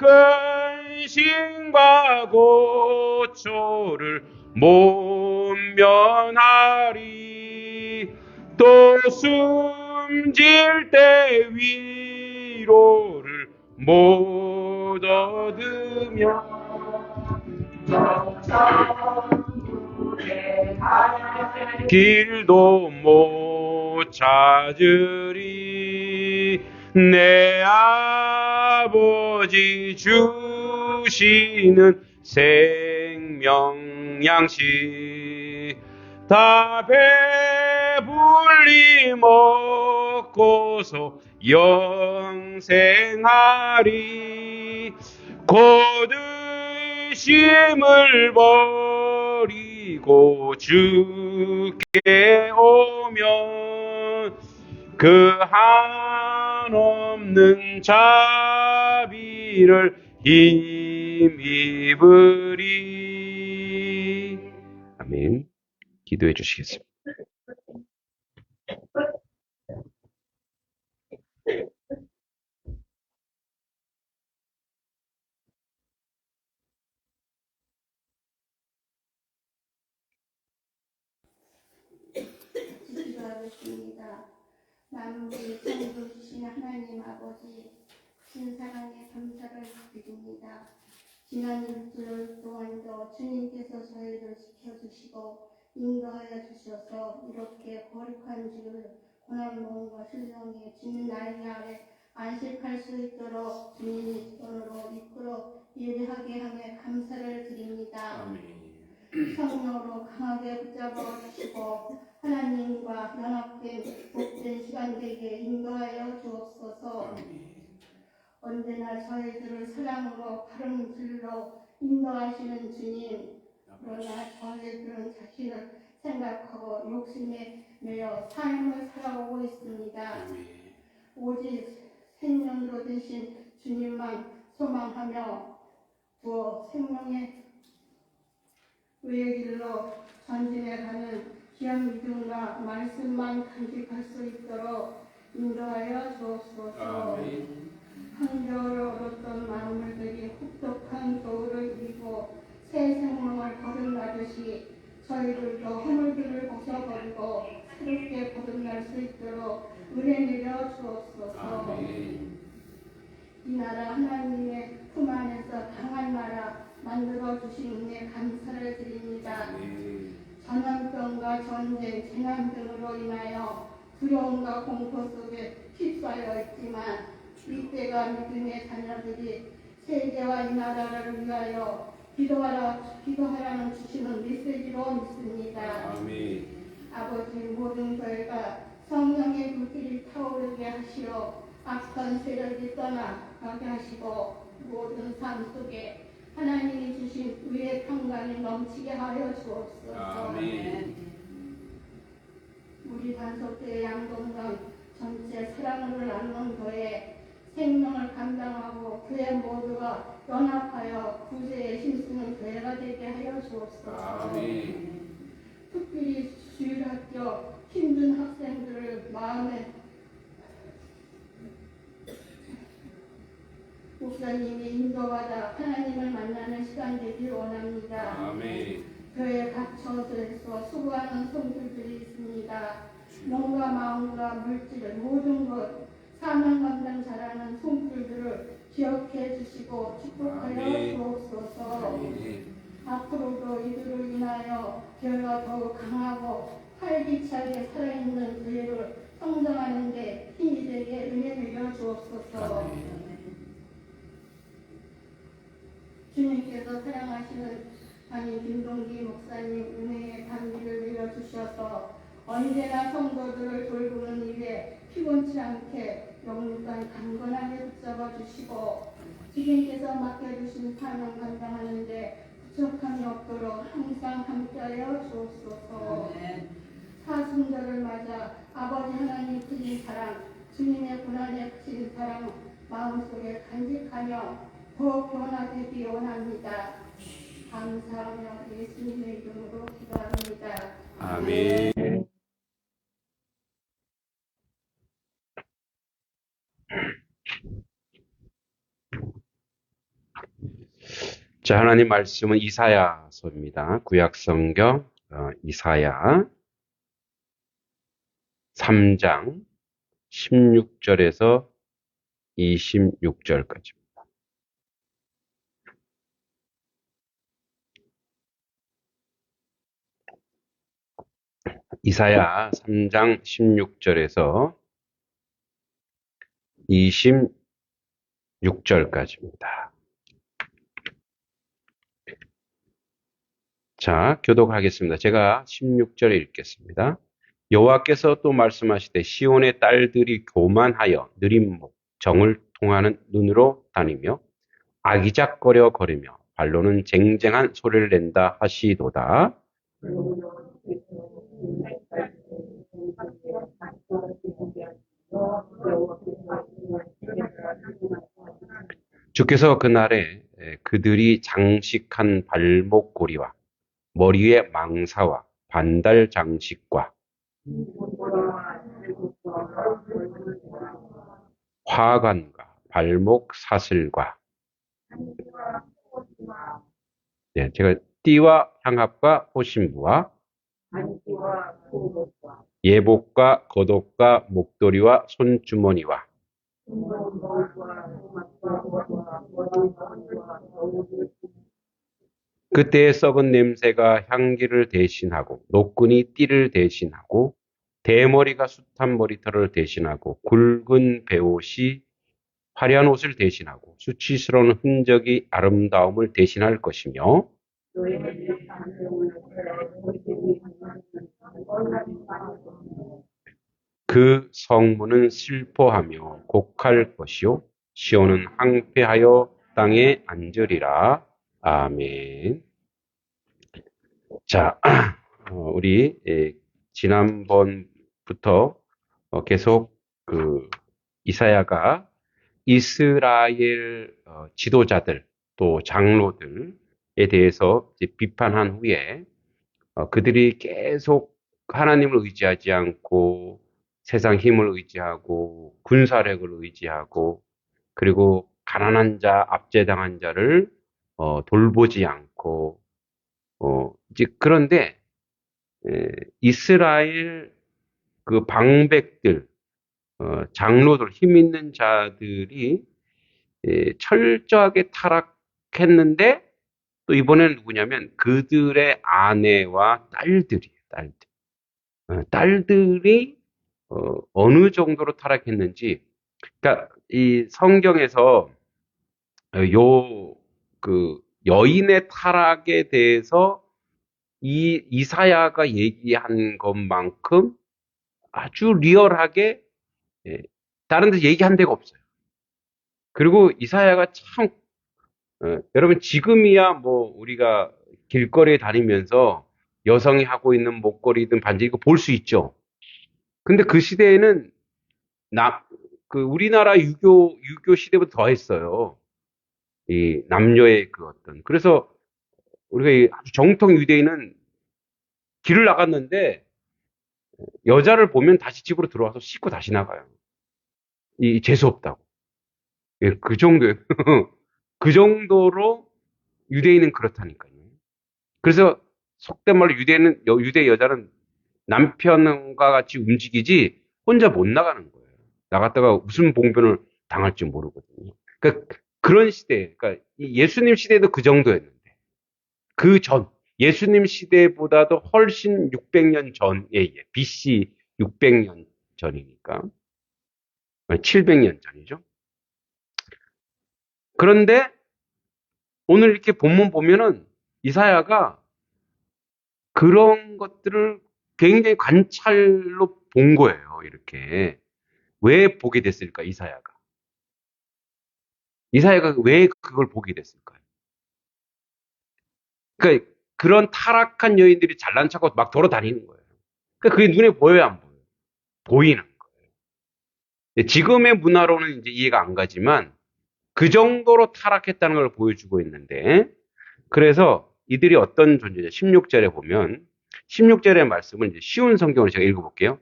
근심과 고초를 못 면하리. 또 숨질 때 위로를 못 얻으며 길도 못 찾으리. 내 아버지 주시는 생명 양식 다 배불리 먹고서 영생하리. 곧 의심을 버리고 주께 오면 그 한없는 자비를 힘입으리. 아멘. 기도해 주시겠습니다. 기도하겠습니다. 만물을 창조주신 하나님 아버지, 신사랑에 감사를 드립니다. 지난 일주일 동안도 주님께서 저희를 지켜주시고 인도하여 주셔서 이렇게 거룩한 주를 고난 마음과 신령의 주님 나이 아래 안식할 수 있도록 주님이 손으로 이끌어 예배하게 하며 감사를 드립니다. 성령으로 강하게 붙잡아 주시고 하나님과 연합된 복된 시간 되게 인도하여 주옵소서. 언제나 저희들을 사랑으로 바른 길로 인도하시는 주님, 그러나 저희들은 자신을 생각하고 욕심에 매여 삶을 살아오고 있습니다. 오직 생명으로 되신 주님만 소망하며 구워 생명의 의의 길로 전진해가는 귀한 믿음과 말씀만 간직할 수 있도록 인도하여 주옵소서. 한겨울 얼었던 마음들이 혹독한 겨울을 이기고 새 생명을 거듭나듯이 저희들도 허물들을 벗어버리고 새롭게 거듭날 수 있도록 은혜 내려 주옵소서. 이 나라 하나님의 품 안에서 강한 나라 만들어 주신 은혜 감사를 드립니다. 전염병과 전쟁, 재난 등으로 인하여 두려움과 공포 속에 휩싸여 있지만 이때가 믿음의 자녀들이 세계와 이 나라를 위하여 기도하라는 주시는 메시지로 믿습니다. 아버지 모든 교회가 성령의 불길이 타오르게 하시어 악한 세력이 떠나가게 하시고 모든 삶 속에 하나님이 주신 의의 평강이 넘치게 하여 주옵소서. 우리 단속교회 양동강 전체 사랑으로 나누는 교회 생명을 감당하고 교회 모두가 연합하여 구제에 힘쓰는 교회가 되게 하여 주옵소서. 특별히 주일학교 힘든 학생들을 마음에 목사님이 인도받아 하나님을 만나는 시간 되길 원합니다. 교회 각 처소에서 수고하는 성도들이 있습니다. 몸과 마음과 물질 모든 것 사명 감당 잘하는 성도들을 기억해 주시고 축복하여 주옵소서. 앞으로도 이들을 인하여 교회가 더욱 강하고 활기차게 살아있는 교회를 성장하는 데 힘이 되게 은혜 내려 주옵소서. 주님께서 사랑하시는 담임 김동기 목사님 은혜의 감기를 내려주셔서 언제나 성도들을 돌보는 일에 피곤치 않게 영육간 강건하게 붙잡아 주시고 주님께서 맡겨주신 사명 감당하는데 부족함이 없도록 항상 함께하여 주옵소서. 사순절을 맞아 아버지 하나님 크신 사랑, 주님의 고난에 크신 사랑 마음속에 간직하며 더욱 변화되기 원합니다. 감사하며 예수님의 이름으로 기도합니다. 아멘. 자, 하나님 말씀은 이사야서입니다. 구약성경 이사야 3장 16절에서 26절까지입니다. 이사야 3장 16절에서 26절까지입니다. 자, 교독하겠습니다. 제가 16절에 읽겠습니다. 여호와께서 또 말씀하시되 시온의 딸들이 교만하여 느린 목, 정을 통하는 눈으로 다니며 아기작거려 걸으며 발로는 쟁쟁한 소리를 낸다 하시도다. 주께서 그날에 그들이 장식한 발목고리와 머리에 망사와 반달 장식과 화관과 발목 사슬과 제가 띠와 향합과 호신부와 예복과 겉옷과 목도리와 손주머니와 그때의 썩은 냄새가 향기를 대신하고 노끈이 띠를 대신하고 대머리가 숱한 머리털을 대신하고 굵은 베옷이 화려한 옷을 대신하고 수치스러운 흔적이 아름다움을 대신할 것이며 그 성문은 슬퍼하며 곡할 것이요 시온은 황폐하여 땅에 앉으리라. 아멘. 자, 우리 지난번부터 계속 이사야가 이스라엘 지도자들 또 장로들에 대해서 이제 비판한 후에 그들이 계속 하나님을 의지하지 않고 세상 힘을 의지하고 군사력을 의지하고 그리고 가난한 자, 압제당한 자를 돌보지 않고 이제 그런데 이스라엘 그 방백들, 장로들, 힘 있는 자들이 철저하게 타락했는데 또 이번에는 누구냐면 그들의 아내와 딸들이에요. 딸들이 어느 정도로 타락했는지, 그러니까 이 성경에서 그 여인의 타락에 대해서 이 이사야가 얘기한 것만큼 아주 리얼하게 다른 데서 얘기한 데가 없어요. 그리고 이사야가 참 여러분 지금이야 뭐 우리가 길거리에 다니면서 여성이 하고 있는 목걸이든 반지 이거 볼 수 있죠. 근데 그 시대에는 그 우리나라 유교 시대보다 더 했어요. 이 남녀의 그 어떤. 그래서 우리가 이 아주 정통 유대인은 길을 나갔는데 여자를 보면 다시 집으로 들어와서 씻고 다시 나가요. 이 재수 없다고. 예, 그 정도예요. 그 정도로 유대인은 그렇다니까요. 그래서 속된 말로 유대 여자는 남편과 같이 움직이지 혼자 못 나가는 거예요. 나갔다가 무슨 봉변을 당할지 모르거든요. 그러니까 그런 시대, 그러니까 예수님 시대도 그 정도였는데 그 전, 예수님 시대보다도 훨씬 600년 전에 BC 600년 전이니까 700년 전이죠. 그런데 오늘 이렇게 본문 보면은 이사야가 그런 것들을 굉장히 관찰로 본 거예요. 이렇게. 왜 보게 됐을까, 이사야가? 이사야가 왜 그걸 보게 됐을까요? 그러니까 그런 타락한 여인들이 잘난 척하고 막 돌아다니는 거예요. 그러니까 그게 눈에 보여요, 안 보여요? 보이는 거예요. 지금의 문화로는 이제 이해가 안 가지만 그 정도로 타락했다는 걸 보여주고 있는데 그래서 이들이 어떤 존재냐? 16절에 보면 16절의 말씀을 이제 쉬운 성경으로 제가 읽어볼게요.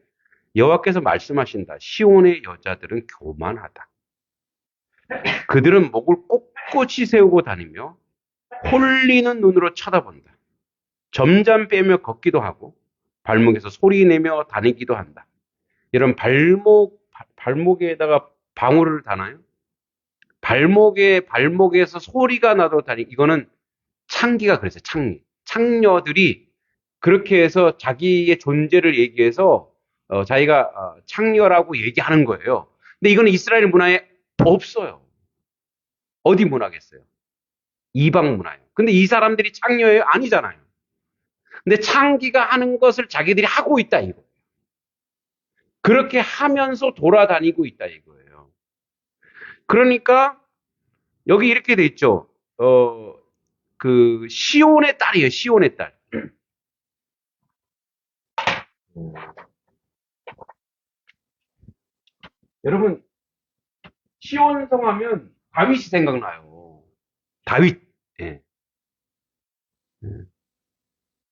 여호와께서 말씀하신다. 시온의 여자들은 교만하다. 그들은 목을 꼿꼿이 세우고 다니며 홀리는 눈으로 쳐다본다. 점잠 빼며 걷기도 하고 발목에서 소리 내며 다니기도 한다. 이런 발목에다가 방울을 다나요? 발목에서 소리가 나도록 이거는 창기가 그랬어요. 창녀들이 그렇게 해서 자기의 존재를 얘기해서 자기가 창녀라고 얘기하는 거예요. 근데 이거는 이스라엘 문화에 없어요. 어디 문화겠어요? 이방 문화예요. 근데 이 사람들이 창녀예요? 아니잖아요. 근데 창기가 하는 것을 자기들이 하고 있다 이거. 그렇게 하면서 돌아다니고 있다 이거예요. 그러니까 여기 이렇게 돼 있죠. 그 시온의 딸이에요. 시온의 딸. 여러분 시온성 하면 다윗이 생각나요. 다윗. 예.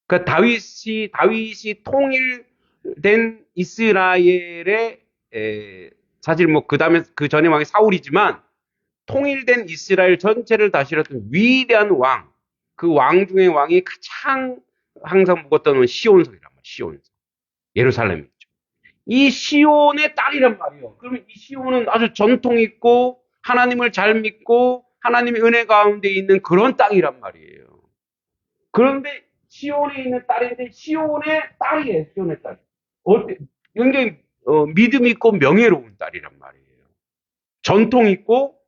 그러니까 다윗이 통일된 이스라엘의 사실 뭐 그다음에 그 전에 왕이 사울이지만 통일된 이스라엘 전체를 다스렸던 위대한 왕, 그 왕 중의 왕이 가장 항상 묵었던 건 시온성이란 말이에요. 시온성. 예루살렘 있죠. 이 시온의 딸이란 말이에요. 그러면 이 시온은 아주 전통 있고 하나님을 잘 믿고 하나님의 은혜 가운데 있는 그런 땅이란 말이에요. 그런데 시온에 있는 딸인데 시온의 딸이에요. 시온의 딸. 굉장히 믿음 있고 명예로운 딸이란 말이에요. 전통 있고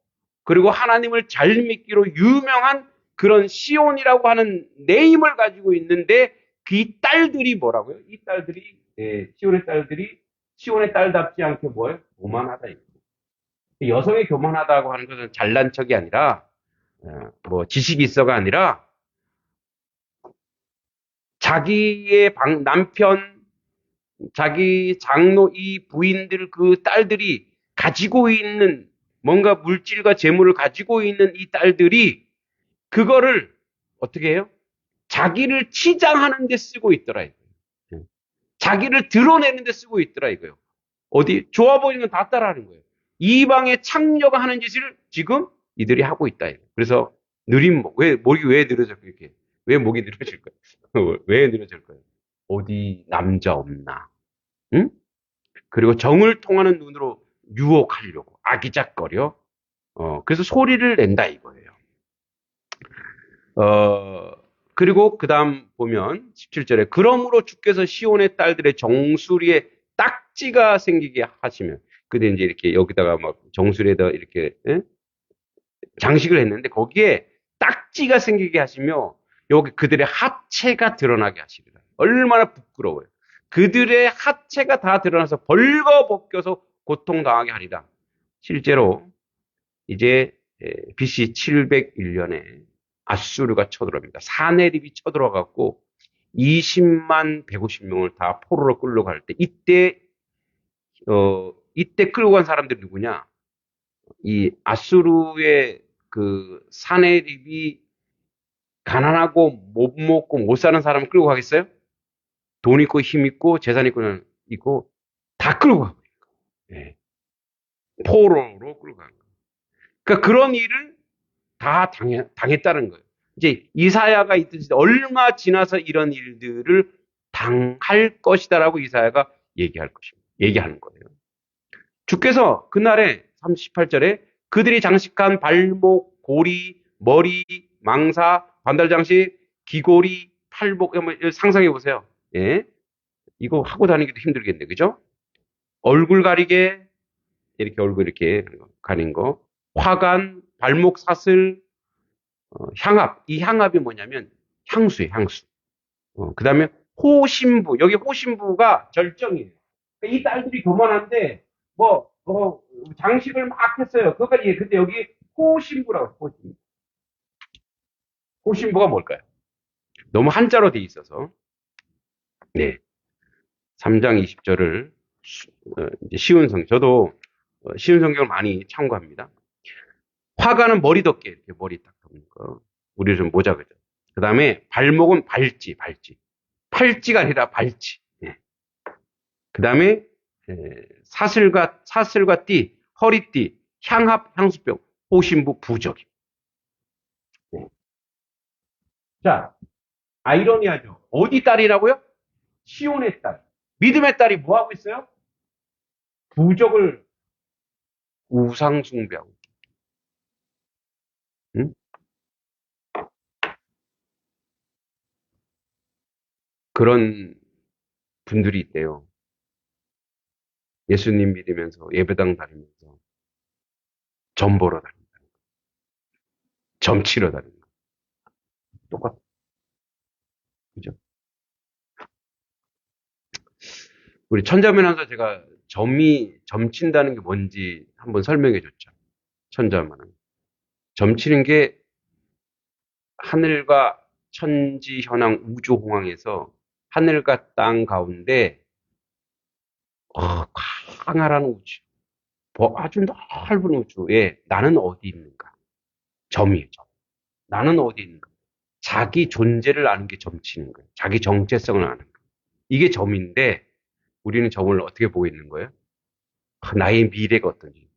그리고 하나님을 잘 믿기로 유명한 그런 시온이라고 하는 네임을 가지고 있는데 그 딸들이 뭐라고요? 이 딸들이 시온의 딸들이 시온의 딸답지 않게 뭐예요? 교만하다. 여성이 교만하다고 하는 것은 잘난 척이 아니라 뭐 지식이 있어가 아니라 자기의 남편, 자기 장로 이 부인들 그 딸들이 가지고 있는 뭔가 물질과 재물을 가지고 있는 이 딸들이 그거를 어떻게 해요? 자기를 치장하는 데 쓰고 있더라 이거예요. 자기를 드러내는 데 쓰고 있더라 이거예요. 어디 좋아 보이는 건 다 따라하는 거예요. 이방의 창녀가 하는 짓을 지금 이들이 하고 있다. 이거예요. 그래서 느린 목, 목이 왜 늘어질까요? 이렇게 왜 목이 늘어질까요? 왜 늘어질까요? 어디 남자 없나? 응? 그리고 정을 통하는 눈으로 유혹하려고 아기작거려. 그래서 소리를 낸다 이거예요. 그리고 그 다음 보면 17절에 그러므로 주께서 시온의 딸들의 정수리에 딱지가 생기게 하시면 근데 이제 이렇게 여기다가 막 정수리에다 이렇게 장식을 했는데 거기에 딱지가 생기게 하시며 여기 그들의 하체가 드러나게 하시리라. 얼마나 부끄러워요. 그들의 하체가 다 드러나서 벌거벗겨서 고통당하게 하리라. 실제로 이제 BC 701년에 아수르가 쳐들어옵니다. 사내립이 쳐들어가고 20만 150명을 다 포로로 끌려갈 때 이때 끌고 간 사람들이 누구냐? 이 아수르의 그 사내립이 가난하고 못 먹고 못 사는 사람을 끌고 가겠어요? 돈 있고 힘 있고 재산 있고 다 끌고 가고 예. 포로로 끌고 간 거예요. 그러니까 그런 일을 다 당했다는 거예요. 이제 이사야가 있듯이 얼마 지나서 이런 일들을 당할 것이다라고 이사야가 얘기하는 거예요. 주께서 그날에 38절에 그들이 장식한 발목, 고리, 머리, 망사, 반달장식, 귀고리, 팔복 한번 상상해 보세요. 예. 이거 하고 다니기도 힘들겠네. 그죠? 얼굴 가리개 이렇게 얼굴 이렇게 가린 거. 화관, 발목 사슬, 향압. 이 향압이 뭐냐면 향수예요, 향수. 그다음에 호신부. 여기 호신부가 절정이에요. 이 딸들이 교만한데 장식을 막 했어요. 그것까지. 근데 여기 호신부라고 호신부. 호신부가 뭘까요? 너무 한자로 돼 있어서. 네. 3장 20절을 쉬운 성경. 저도 쉬운 성경을 많이 참고합니다. 화관은 머리 덮개 이렇게 머리 딱 덮는 거. 우리 좀 모자 그죠. 그다음에 발목은 발찌. 팔찌가 아니라 발찌. 네. 그다음에 사슬과 띠, 허리띠, 향합, 향수병, 호신부, 부적이. 네. 자, 아이러니하죠. 어디 딸이라고요? 시온의 딸. 믿음의 딸이 뭐 하고 있어요? 부적을 우상 숭배하고. 응? 그런 분들이 있대요. 예수님 믿으면서 예배당 다니면서 점 보러 다닌다. 점 치러 다닌다. 똑같아. 그죠? 우리 천자면하면서 제가 점 친다는 게 뭔지 한번 설명해 줬죠. 천자만은. 점 치는 게 하늘과 천지 현황 우주 홍황에서 하늘과 땅 가운데 광활한 우주, 아주 넓은 우주에 나는 어디 있는가? 점이에요. 점. 나는 어디 있는가? 자기 존재를 아는 게 점치는 거예요. 자기 정체성을 아는 거예요. 이게 점인데 우리는 점을 어떻게 보고 있는 거예요? 나의 미래가 어떤지.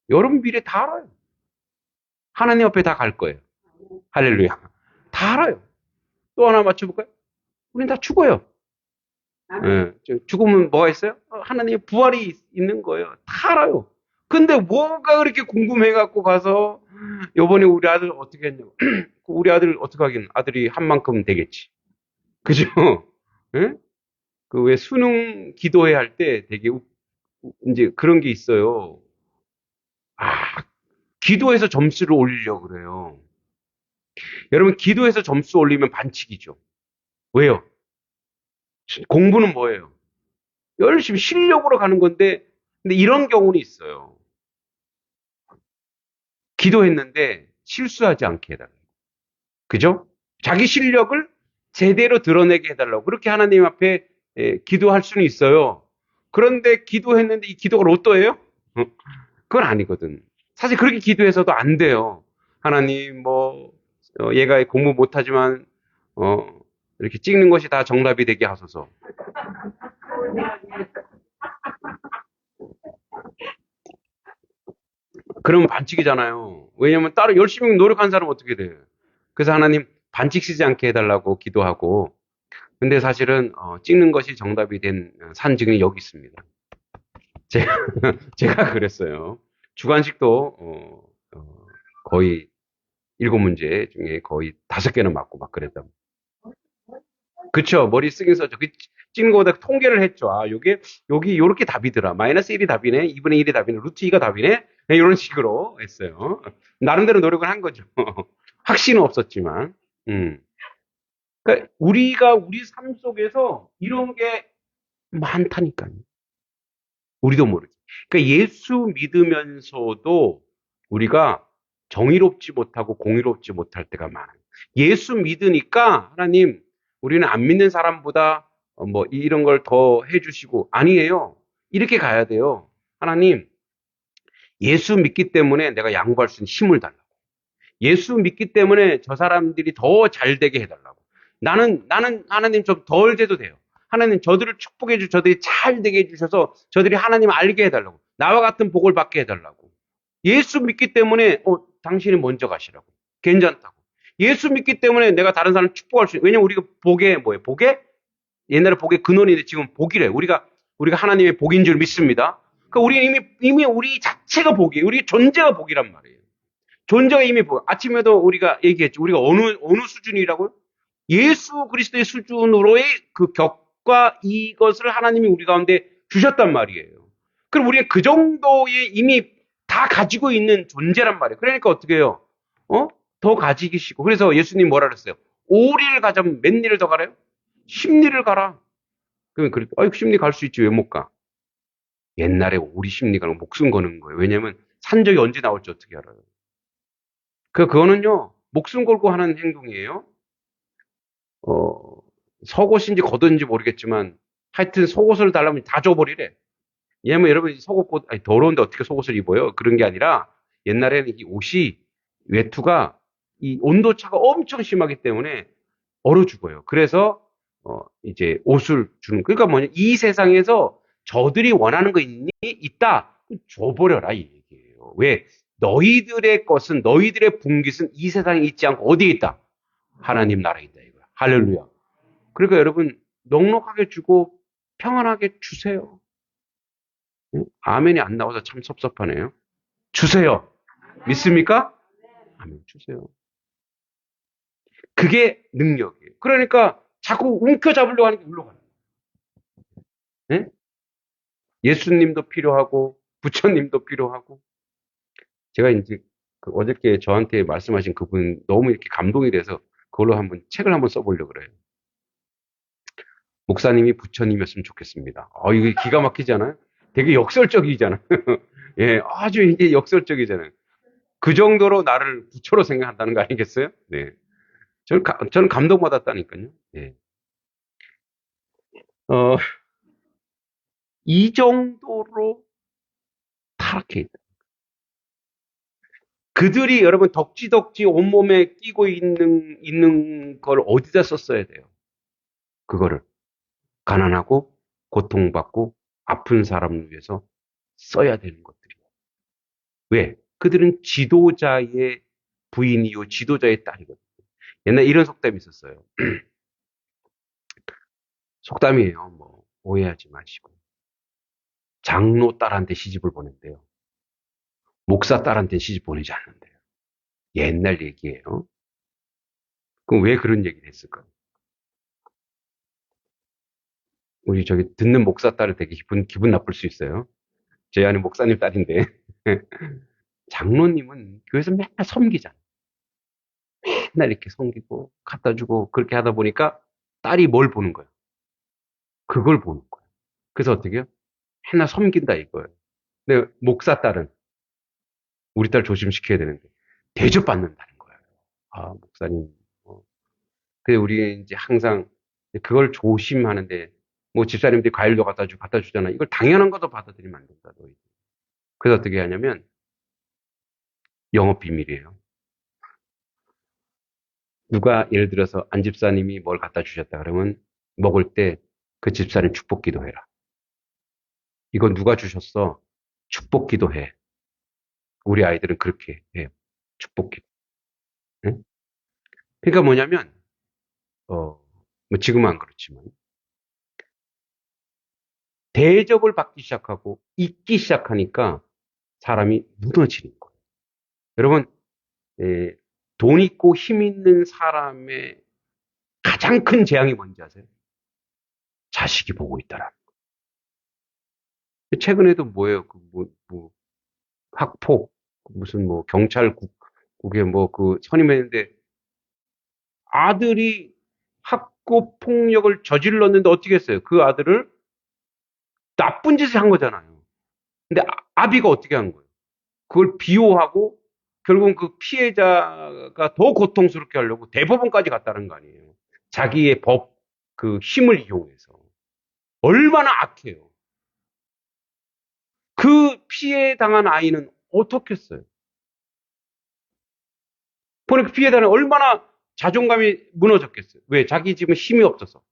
여러분 미래 다 알아요. 하나님 앞에 다 갈 거예요. 할렐루야. 다 알아요. 또 하나 맞춰볼까요? 우린 다 죽어요. 죽으면 뭐가 있어요? 하나님의 부활이 있는 거예요. 다 알아요. 근데 뭐가 그렇게 궁금해갖고 가서 요번에 우리 아들 어떻게 했냐고. 우리 아들 어떻게 하긴 아들이 한 만큼 되겠지. 그죠? 예? 그 왜 수능 기도회 할 때 되게 이제 그런 게 있어요. 기도해서 점수를 올리려고 그래요. 여러분 기도해서 점수 올리면 반칙이죠. 왜요? 공부는 뭐예요? 열심히 실력으로 가는 건데 근데 이런 경우는 있어요. 기도했는데 실수하지 않게 해달라고. 그죠? 자기 실력을 제대로 드러내게 해달라고. 그렇게 하나님 앞에 기도할 수는 있어요. 그런데 기도했는데 이 기도가 로또예요? 그건 아니거든. 사실 그렇게 기도해서도 안 돼요. 하나님, 얘가 공부 못하지만, 어, 이렇게 찍는 것이 다 정답이 되게 하소서. 그러면 반칙이잖아요. 왜냐면 따로 열심히 노력한 사람은 어떻게 돼요? 그래서 하나님, 반칙 쓰지 않게 해달라고 기도하고, 근데 사실은, 찍는 것이 정답이 된 산증이 여기 있습니다. 제가, 제가 그랬어요. 주관식도, 거의 7문제 중에 거의 5개는 맞고 막 그랬다. 그쵸. 머리 쓰긴 썼죠. 그 찍는 거보다 통계를 했죠. 아, 여기 요렇게 답이더라. 마이너스 1이 답이네. 2분의 1이 답이네. 루트 2가 답이네. 네, 이런 식으로 했어요. 나름대로 노력을 한 거죠. 확신은 없었지만. 음. 그러니까 우리가 우리 삶 속에서 이런 게 많다니까요. 우리도 모르게. 그러니까 예수 믿으면서도 우리가 정의롭지 못하고 공의롭지 못할 때가 많아요. 예수 믿으니까 하나님, 우리는 안 믿는 사람보다 이런 걸 더 해주시고 아니에요. 이렇게 가야 돼요. 하나님, 예수 믿기 때문에 내가 양보할 수 있는 힘을 달라고. 예수 믿기 때문에 저 사람들이 더 잘 되게 해달라고. 나는 하나님 좀 덜 돼도 돼요. 하나님 저들을 축복해 주, 저들이 잘 되게 해주셔서 저들이 하나님 알게 해달라고. 나와 같은 복을 받게 해달라고. 예수 믿기 때문에, 당신이 먼저 가시라고. 괜찮다고. 예수 믿기 때문에 내가 다른 사람 축복할 수 있는, 왜냐면 우리가 복에 뭐예요? 복에? 옛날에 복의 근원인데 지금 복이래. 우리가 하나님의 복인 줄 믿습니다. 그러니까 우리는 이미 우리 자체가 복이에요. 우리 존재가 복이란 말이에요. 존재가 이미 아침에도 우리가 얘기했죠. 우리가 어느 수준이라고요? 예수 그리스도의 수준으로의 그 격과 이것을 하나님이 우리 가운데 주셨단 말이에요. 그럼 우리가 그 정도의 이미 다 가지고 있는 존재란 말이에요. 그러니까 어떻게 해요? 더 가지기시고. 그래서 예수님 뭐라 그랬어요? 5리를 가자면 몇 리를 더 가래요? 10리를 가라. 그러면 그렇게, 10리 갈 수 있지, 왜 못 가? 옛날에 5리, 10리 가는 목숨 거는 거예요. 왜냐면 산적이 언제 나올지 어떻게 알아요? 그거는요, 목숨 걸고 하는 행동이에요. 어, 속옷인지 겉옷인지 모르겠지만, 하여튼 속옷을 달라면 다 줘버리래. 왜냐면 여러분, 더러운데 어떻게 속옷을 입어요? 그런 게 아니라, 옛날에는 이 옷이, 외투가, 이 온도차가 엄청 심하기 때문에 얼어 죽어요. 그래서, 이제 옷을 주는, 그러니까 뭐냐, 이 세상에서 저들이 원하는 거 있다? 줘버려라, 이 얘기예요. 왜? 너희들의 것은, 너희들의 분깃은 이 세상에 있지 않고 어디에 있다? 하나님 나라에 있다, 이거야. 할렐루야. 그러니까 여러분, 넉넉하게 주고 평안하게 주세요. 응? 아멘이 안 나와서 참 섭섭하네요. 주세요. 믿습니까? 아멘, 주세요. 그게 능력이에요. 그러니까 자꾸 움켜잡으려고 하는 게 울러가는 거예요. 예? 예수님도 필요하고 부처님도 필요하고 제가 이제 어저께 저한테 말씀하신 그분 너무 이렇게 감동이 돼서 그걸로 한번 책을 한번 써보려고 그래요. 목사님이 부처님이었으면 좋겠습니다. 이게 기가 막히잖아요. 되게 역설적이잖아요. 예, 아주 이게 역설적이잖아요. 그 정도로 나를 부처로 생각한다는 거 아니겠어요? 네. 저는 감동받았다니까요. 예. 어, 이 정도로 타락해 있다. 그들이 여러분 덕지덕지 온몸에 끼고 있는 걸 어디다 썼어야 돼요? 그거를. 가난하고 고통받고 아픈 사람을 위해서 써야 되는 것들이에요. 왜? 그들은 지도자의 부인이요, 지도자의 딸이거든요. 옛날에 이런 속담이 있었어요. 속담이에요. 오해하지 마시고. 장로 딸한테 시집을 보낸대요. 목사 딸한테 시집 보내지 않는데요. 옛날 얘기예요. 그럼 왜 그런 얘기를 했을까요? 우리 저기 듣는 목사 딸을 되게 기분 나쁠 수 있어요. 제 아는 목사님 딸인데. 장로님은 교회에서 맨날 섬기잖아. 맨날 이렇게 섬기고 갖다 주고 그렇게 하다 보니까 딸이 뭘 보는 거예요? 그걸 보는 거예요. 그래서 어떻게 해요? 맨날 섬긴다 이거예요. 근데 목사 딸은 우리 딸 조심시켜야 되는데 대접받는다는 거예요. 목사님. 그래 우리 이제 항상 그걸 조심하는데 집사님들이 과일도 갖다 주잖아. 이걸 당연한 것도 받아들이면 안 된다. 너희. 그래서 어떻게 하냐면 영업 비밀이에요. 누가 예를 들어서 안 집사님이 뭘 갖다 주셨다 그러면 먹을 때 그 집사님 축복 기도해라. 이거 누가 주셨어? 축복 기도해. 우리 아이들은 그렇게 해요. 축복 기도. 응? 그러니까 뭐냐면 뭐 지금은 안 그렇지만 대접을 받기 시작하고 잊기 시작하니까 사람이 무너지는 거예요. 여러분, 예, 돈 있고 힘 있는 사람의 가장 큰 재앙이 뭔지 아세요? 자식이 보고 있다라는 거예요. 최근에도 뭐예요? 학폭, 무슨 뭐 경찰국에 뭐 그 선임했는데 아들이 학교 폭력을 저질렀는데 어떻게 했어요? 그 아들을 나쁜 짓을 한 거잖아요. 근데 아비가 어떻게 한 거예요? 그걸 비호하고 결국은 그 피해자가 더 고통스럽게 하려고 대법원까지 갔다는 거 아니에요. 자기의 그 힘을 이용해서. 얼마나 악해요. 그 피해 당한 아이는 어떻겠어요? 보니까 피해 당한 얼마나 자존감이 무너졌겠어요. 왜? 자기 집은 힘이 없어서.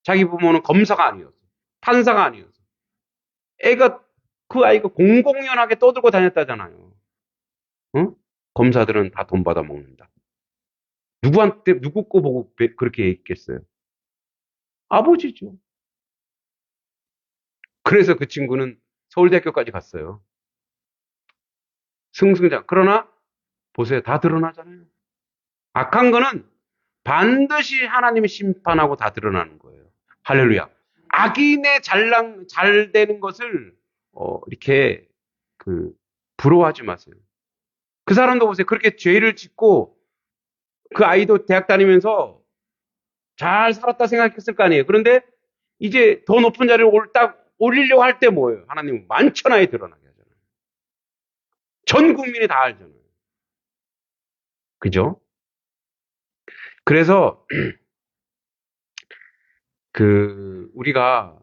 자기 부모는 검사가 아니었어. 판사가 아니었어. 그 아이가 공공연하게 떠들고 다녔다잖아요. 응? 검사들은 다 돈 받아 먹는다. 누구 거 보고 그렇게 얘기했겠어요? 아버지죠. 그래서 그 친구는 서울대학교까지 갔어요. 승승장. 그러나 보세요. 다 드러나잖아요. 악한 거는 반드시 하나님이 심판하고 다 드러나는 거예요. 할렐루야. 악인의 잘 되는 것을 이렇게 그 부러워하지 마세요. 그 사람도 보세요. 그렇게 죄를 짓고 그 아이도 대학 다니면서 잘 살았다 생각했을 거 아니에요. 그런데 이제 더 높은 자리를 딱 올리려고 할 때 뭐예요? 하나님은 만천하에 드러나게 하잖아요. 전 국민이 다 알잖아요. 그죠? 그래서 우리가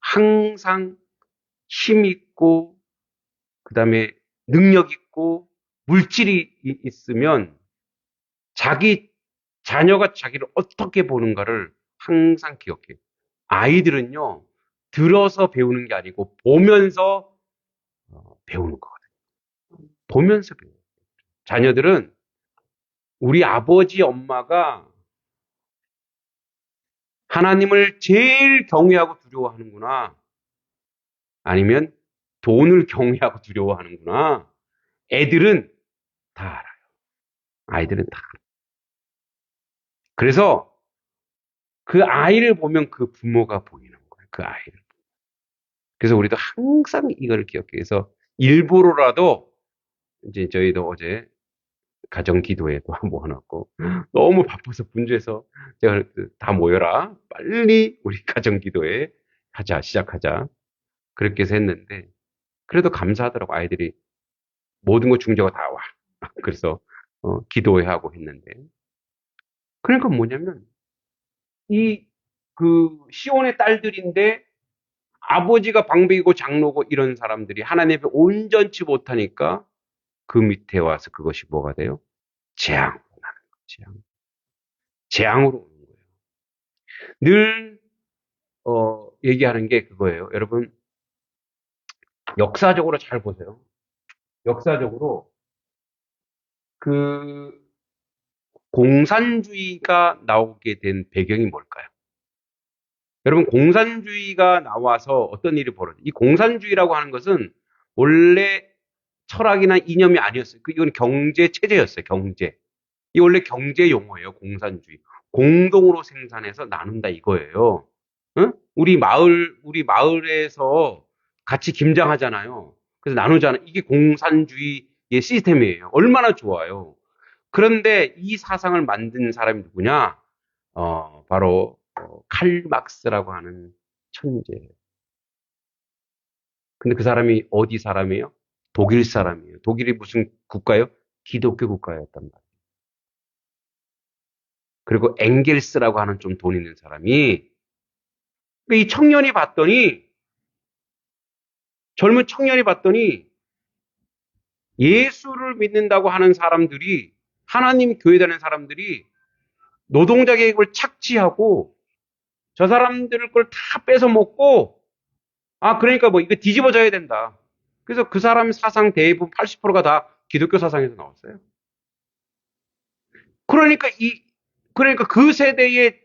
항상 힘 있고 그다음에 능력 있고 물질이 있으면 자녀가 자기를 어떻게 보는가를 항상 기억해요. 아이들은요, 들어서 배우는 게 아니고 보면서 배우는 거거든요. 보면서 배워요. 자녀들은 우리 아버지, 엄마가 하나님을 제일 경외하고 두려워하는구나. 아니면 돈을 경외하고 두려워하는구나. 애들은 다 알아요. 아이들은 다 알아요. 그래서 그 아이를 보면 그 부모가 보이는 거예요. 그 아이를. 그래서 우리도 항상 이걸 기억해서 일부러라도 이제 저희도 어제 가정 기도회도 모아놨고 너무 바빠서 분주해서 제가 다 모여라. 빨리 우리 가정 기도회 시작하자. 그렇게 해서 했는데 그래도 감사하더라고. 아이들이 모든 거 중재가 다 와. 그래서 기도회 하고 했는데 그러니까 뭐냐면 시온의 딸들인데 아버지가 방백이고 장로고 이런 사람들이 하나님 앞에 온전치 못하니까 그 밑에 와서 그것이 뭐가 돼요? 재앙으로 나는 거예요. 재앙으로 오는 거예요. 늘 얘기하는 게 그거예요. 여러분 역사적으로 잘 보세요. 역사적으로 그 공산주의가 나오게 된 배경이 뭘까요? 여러분 공산주의가 나와서 어떤 일이 벌어져요? 이 공산주의라고 하는 것은 원래 철학이나 이념이 아니었어요. 이건 경제 체제였어요. 경제. 이 원래 경제 용어예요. 공산주의. 공동으로 생산해서 나눈다 이거예요. 응? 우리 마을에서 같이 김장하잖아요. 그래서 나누잖아요. 이게 공산주의의 시스템이에요. 얼마나 좋아요. 그런데 이 사상을 만든 사람이 누구냐? 바로 칼 막스라고 하는 천재예요. 근데 그 사람이 어디 사람이에요? 독일 사람이에요. 독일이 무슨 국가예요? 기독교 국가였단 말이에요. 그리고 엥겔스라고 하는 좀 돈 있는 사람이 이 청년이 봤더니 젊은 청년이 봤더니 예수를 믿는다고 하는 사람들이, 하나님 교회 다니는 사람들이 노동자 계획을 착취하고 저 사람들 걸 다 뺏어 먹고, 그러니까 뭐 이거 뒤집어져야 된다. 그래서 그 사람 사상 대부분 80%가 다 기독교 사상에서 나왔어요. 그러니까 그러니까 그 세대에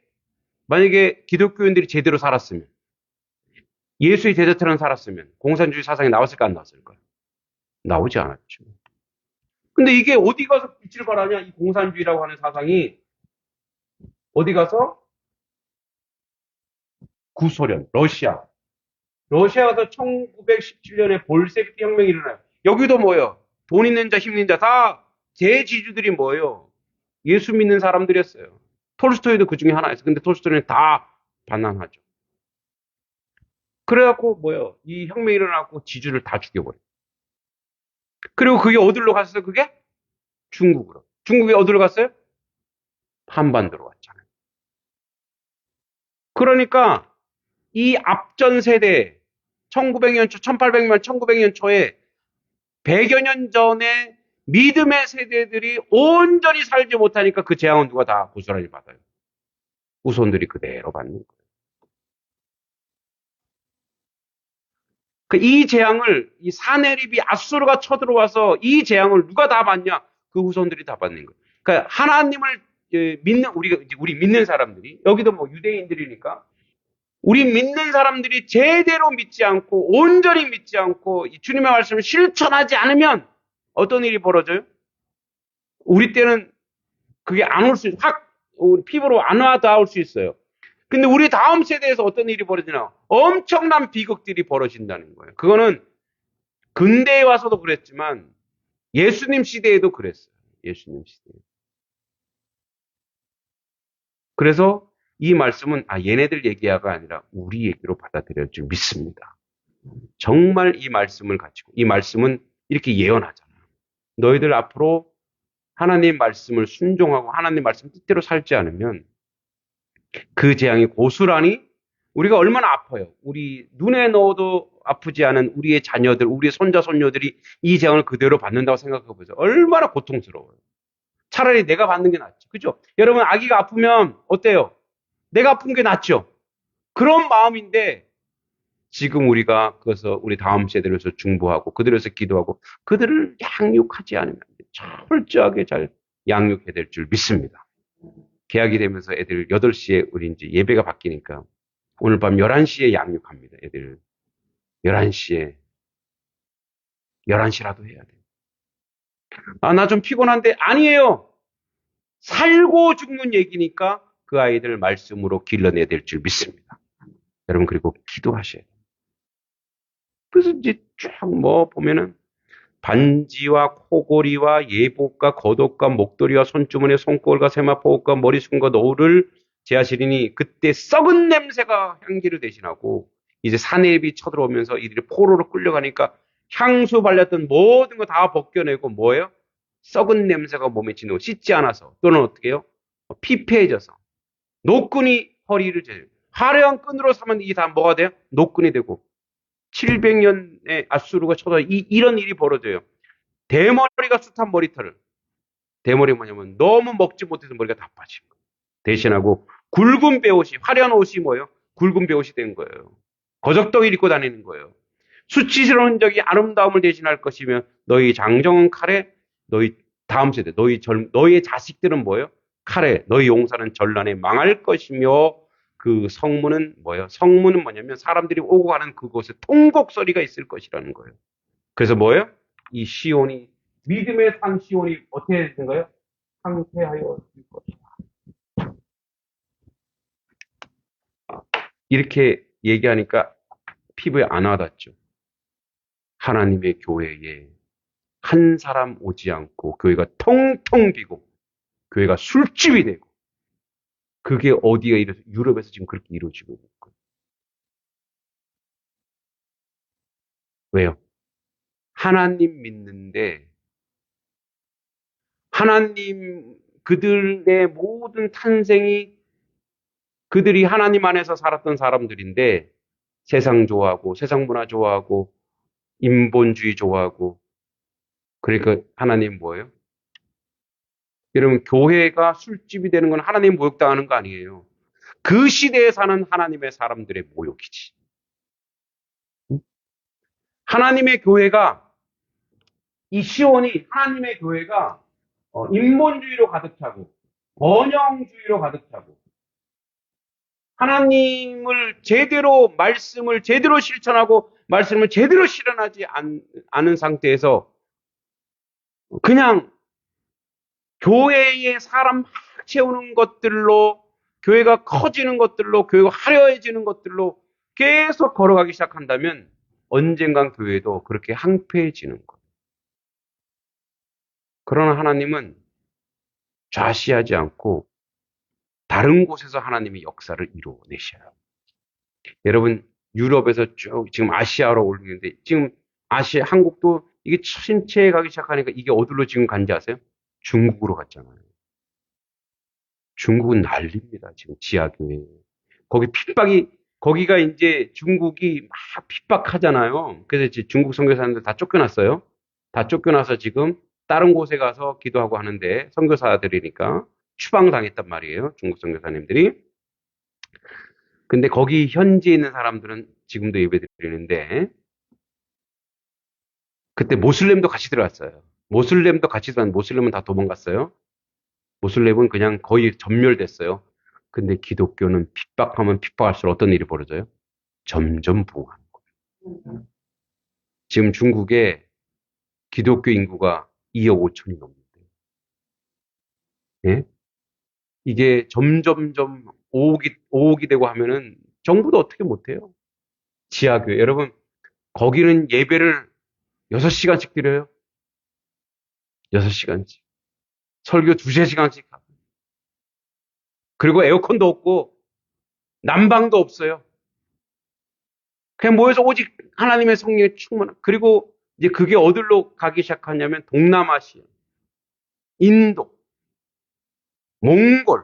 만약에 기독교인들이 제대로 살았으면, 예수의 제자처럼 살았으면 공산주의 사상이 나왔을까 안 나왔을까요? 나오지 않았죠. 근데 이게 어디 가서 빛을 발하냐? 이 공산주의라고 하는 사상이 어디 가서 구소련, 러시아에서 1917년에 볼셰비키 혁명이 일어나요. 여기도 뭐예요? 돈 있는 자, 힘 있는 자, 다 제지주들이 뭐예요? 예수 믿는 사람들이었어요. 톨스토이도 그 중에 하나였어요. 근데 톨스토이는 다 반란하죠. 그래갖고 뭐예요? 이 혁명이 일어나고 지주를 다 죽여버려요. 그리고 그게 어디로 갔어요? 그게? 중국으로. 중국이 어디로 갔어요? 한반도로 갔잖아요. 그러니까 이 앞전 세대, 1900년 초, 1800년, 1900년 초에 100여 년 전에 믿음의 세대들이 온전히 살지 못하니까 그 재앙은 누가 다 고스란히 받아요. 후손들이 그대로 받는 거예요. 이 재앙을, 이 사내립이 아수르가 쳐들어와서 이 재앙을 누가 다 받냐? 그 후손들이 다 받는 거예요. 그러니까 하나님을 믿는, 우리 믿는 사람들이, 여기도 뭐 유대인들이니까, 우리 믿는 사람들이 제대로 믿지 않고, 온전히 믿지 않고, 주님의 말씀을 실천하지 않으면 어떤 일이 벌어져요? 우리 때는 그게 안 올 수, 우리 피부로 안 와닿을 수 있어요. 근데 우리 다음 세대에서 어떤 일이 벌어지나? 엄청난 비극들이 벌어진다는 거예요. 그거는 근대에 와서도 그랬지만 예수님 시대에도 그랬어요. 예수님 시대에. 그래서 이 말씀은 얘네들 얘기가 아니라 우리 얘기로 받아들여질 줄 믿습니다. 정말 이 말씀을 가지고, 이 말씀은 이렇게 예언하잖아요. 너희들 앞으로 하나님 말씀을 순종하고 하나님 말씀 뜻대로 살지 않으면 그 재앙이 고스란히, 우리가 얼마나 아파요. 우리 눈에 넣어도 아프지 않은 우리의 자녀들, 우리의 손자, 손녀들이 이 재앙을 그대로 받는다고 생각해 보세요. 얼마나 고통스러워요. 차라리 내가 받는 게 낫죠. 그죠? 여러분, 아기가 아프면 어때요? 내가 아픈 게 낫죠? 그런 마음인데, 지금 우리가 그래서 우리 다음 세대를 위해서 중보하고 그들을 위해서 기도하고 그들을 양육하지 않으면 철저하게 잘 양육해야 될 줄 믿습니다. 개학이 되면서 애들 8시에 우리 이제 예배가 바뀌니까 오늘 밤 11시에 양육합니다. 애들 11시에 11시라도 해야 돼요. 나 좀 피곤한데 아니에요. 살고 죽는 얘기니까 그 아이들 말씀으로 길러내야 될 줄 믿습니다. 여러분 그리고 기도하셔야 돼요. 그래서 이제 쭉 보면은 반지와 코골이와 예복과 겉옷과 목도리와 손주머니 손꼽과 세마포옷과 머리숱과 노를 제하시리니 그때 썩은 냄새가 향기를 대신하고 이제 사내비 쳐들어오면서 이들이 포로로 끌려가니까 향수 발랐던 모든 거 다 벗겨내고 뭐예요? 썩은 냄새가 몸에 지나고 씻지 않아서 또는 어떻게 해요? 피폐해져서 노끈이 허리를 재요. 화려한 끈으로 사면 이게 다 뭐가 돼요? 노끈이 되고 700년의 아수르가 쳐서 이런 일이 벌어져요. 대머리가 숱한 머리털을. 대머리 뭐냐면 너무 먹지 못해서 머리가 다 빠진 거예요. 대신하고 굵은 베옷이, 화려한 옷이 뭐예요? 굵은 베옷이 된 거예요. 거적덩이를 입고 다니는 거예요. 수치스러운 적이 아름다움을 대신할 것이며 너희 장정은 칼에, 너희 다음 세대, 너희의 자식들은 뭐예요? 칼에, 너희 용사는 전란에 망할 것이며 그 성문은 뭐예요? 성문은 뭐냐면 사람들이 오고 가는 그곳에 통곡 소리가 있을 것이라는 거예요. 그래서 뭐예요? 이 시온이, 믿음의 산 시온이 어떻게 된 거예요? 상태하여 있을 것이다. 이렇게 얘기하니까 피부에 안 와닿죠. 하나님의 교회에 한 사람 오지 않고 교회가 텅텅 비고 교회가 술집이 되고 그게 어디가 이래서 유럽에서 지금 그렇게 이루어지고 있는 거예요. 왜요? 하나님 믿는데 하나님 그들의 모든 탄생이 그들이 하나님 안에서 살았던 사람들인데 세상 좋아하고 세상 문화 좋아하고 인본주의 좋아하고 그러니까 하나님 뭐예요? 여러분, 교회가 술집이 되는 건 하나님 모욕당하는 거 아니에요. 그 시대에 사는 하나님의 사람들의 모욕이지. 하나님의 교회가, 이 시온이 하나님의 교회가 인본주의로 가득 차고, 번영주의로 가득 차고, 하나님을 제대로, 말씀을 제대로 실천하고, 말씀을 제대로 실현하지 않은 상태에서 그냥 교회에 사람 막 채우는 것들로, 교회가 커지는 것들로, 교회가 화려해지는 것들로 계속 걸어가기 시작한다면 언젠간 교회도 그렇게 항폐해지는 거예요. 그러나 하나님은 좌시하지 않고 다른 곳에서 하나님이 역사를 이루어내셔요. 여러분, 유럽에서 쭉 지금 아시아로 올리는데, 지금 아시아, 한국도 이게 침체해 가기 시작하니까 이게 어디로 지금 간지 아세요? 중국으로 갔잖아요. 중국은 난립니다. 지금 지하교회. 거기 거기가 이제 중국이 막 핍박하잖아요. 그래서 이제 중국 선교사님들 다 쫓겨났어요. 다 쫓겨나서 지금 다른 곳에 가서 기도하고 하는데, 선교사들이니까 추방당했단 말이에요. 중국 선교사님들이. 근데 거기 현지에 있는 사람들은 지금도 예배드리는데, 그때 모슬렘도 같이 들어왔어요. 모슬렘도 같이 들어왔는데, 모슬렘은 다 도망갔어요. 모슬렘은 그냥 거의 전멸됐어요. 근데 기독교는 핍박하면 핍박할수록 어떤 일이 벌어져요? 점점 부흥하는 거예요. 지금 중국에 기독교 인구가 2억 5천이 넘는데, 예? 이게 점점점 오옥이 되고 하면은 정부도 어떻게 못해요? 지하교회. 여러분, 거기는 예배를 6시간씩 드려요. 6시간씩. 설교 2~3시간씩 하고. 그리고 에어컨도 없고, 난방도 없어요. 그냥 모여서 오직 하나님의 성령에 충만한. 그리고 이제 그게 어디로 가기 시작하냐면 동남아시아, 인도, 몽골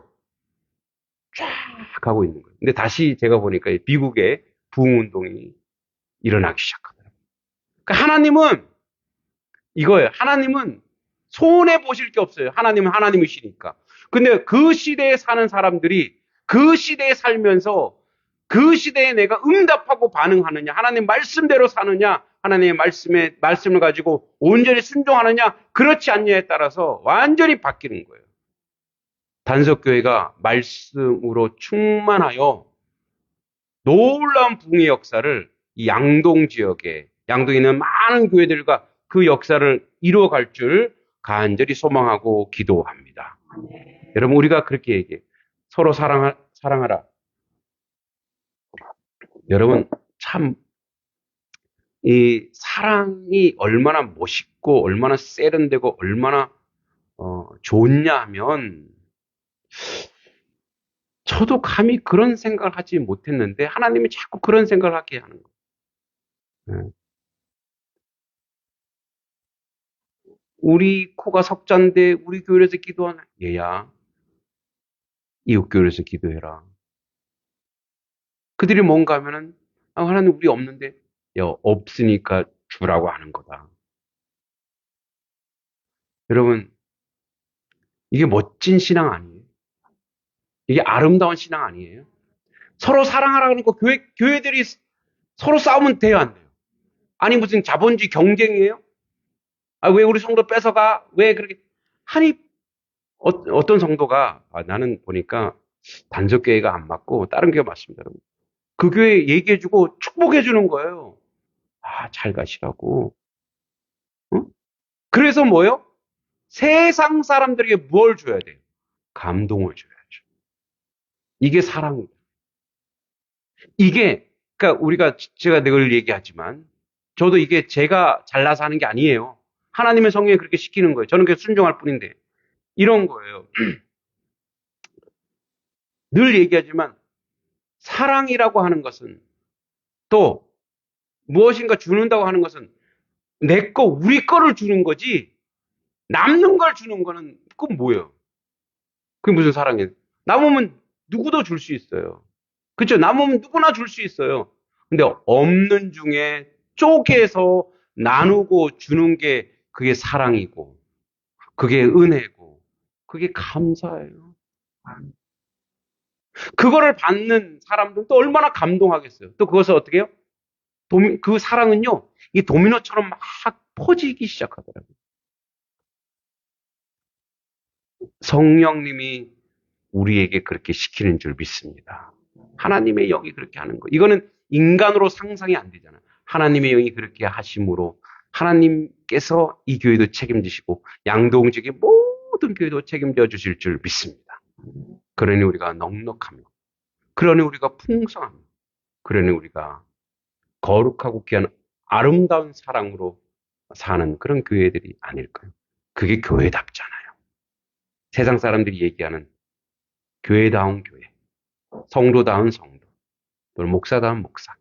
쫙 가고 있는 거예요. 근데 다시 제가 보니까 미국의 부흥운동이 일어나기 시작하더라고요. 그러니까 하나님은 이거예요. 하나님은 손해 보실 게 없어요. 하나님은 하나님이시니까. 근데 그 시대에 사는 사람들이 그 시대에 살면서 그 시대에 내가 응답하고 반응하느냐, 하나님 말씀대로 사느냐, 하나님의 말씀을 가지고 온전히 순종하느냐, 그렇지 않냐에 따라서 완전히 바뀌는 거예요. 단석교회가 말씀으로 충만하여 놀라운 부흥의 역사를 이 양동 지역에, 양동에 있는 많은 교회들과 그 역사를 이루어갈 줄 간절히 소망하고 기도합니다. 여러분, 우리가 그렇게 얘기해요. 서로 사랑하라. 여러분, 참, 이 사랑이 얼마나 멋있고, 얼마나 세련되고, 얼마나, 좋냐 하면, 저도 감히 그런 생각을 하지 못했는데, 하나님이 자꾸 그런 생각을 하게 하는 거예요. 우리 코가 석자인데, 우리 교회에서 기도하는, 얘야, 이웃교회에서 기도해라. 그들이 뭔가 하면은, 하나님 우리 없는데, 야, 없으니까 주라고 하는 거다. 여러분, 이게 멋진 신앙 아니에요? 이게 아름다운 신앙 아니에요? 서로 사랑하라 그러니까 교회들이 서로 싸우면 돼요, 안 돼요? 아니, 무슨 자본주의 경쟁이에요? 왜 우리 성도 뺏어가? 왜 그렇게. 아니, 어떤 성도가, 나는 보니까 단적교회가 안 맞고 다른 교회 맞습니다, 여러분. 그 교회 얘기해주고 축복해주는 거예요. 잘 가시라고. 어? 그래서 뭐요? 세상 사람들에게 뭘 줘야 돼요? 감동을 줘야죠. 이게 사랑입니다. 이게, 그러니까 제가 늘 얘기하지만, 저도 이게 제가 잘나서 하는 게 아니에요. 하나님의 성령이 그렇게 시키는 거예요. 저는 그냥 순종할 뿐인데. 이런 거예요. 늘 얘기하지만, 사랑이라고 하는 것은, 또, 무엇인가 주는다고 하는 것은, 우리 거를 주는 거지, 남는 걸 주는 거는, 그건 뭐예요? 그게 무슨 사랑이에요? 남으면 누구도 줄 수 있어요. 그렇죠? 남으면 누구나 줄 수 있어요. 근데 없는 중에 쪼개서 나누고 주는 게 그게 사랑이고, 그게 은혜고, 그게 감사예요. 그거를 받는 사람들도 얼마나 감동하겠어요. 또 그것을 어떻게 해요? 그 사랑은요, 이 도미노처럼 막 퍼지기 시작하더라고요. 성령님이 우리에게 그렇게 시키는 줄 믿습니다. 하나님의 영이 그렇게 하는 거. 이거는 인간으로 상상이 안 되잖아요. 하나님의 영이 그렇게 하심으로 하나님께서 이 교회도 책임지시고 양동직의 모든 교회도 책임져 주실 줄 믿습니다. 그러니 우리가 넉넉하며, 그러니 우리가 풍성하며, 그러니 우리가 거룩하고 귀한 아름다운 사랑으로 사는 그런 교회들이 아닐까요? 그게 교회답잖아요. 세상 사람들이 얘기하는 교회다운 교회, 성도다운 성도, 또는 목사다운 목사.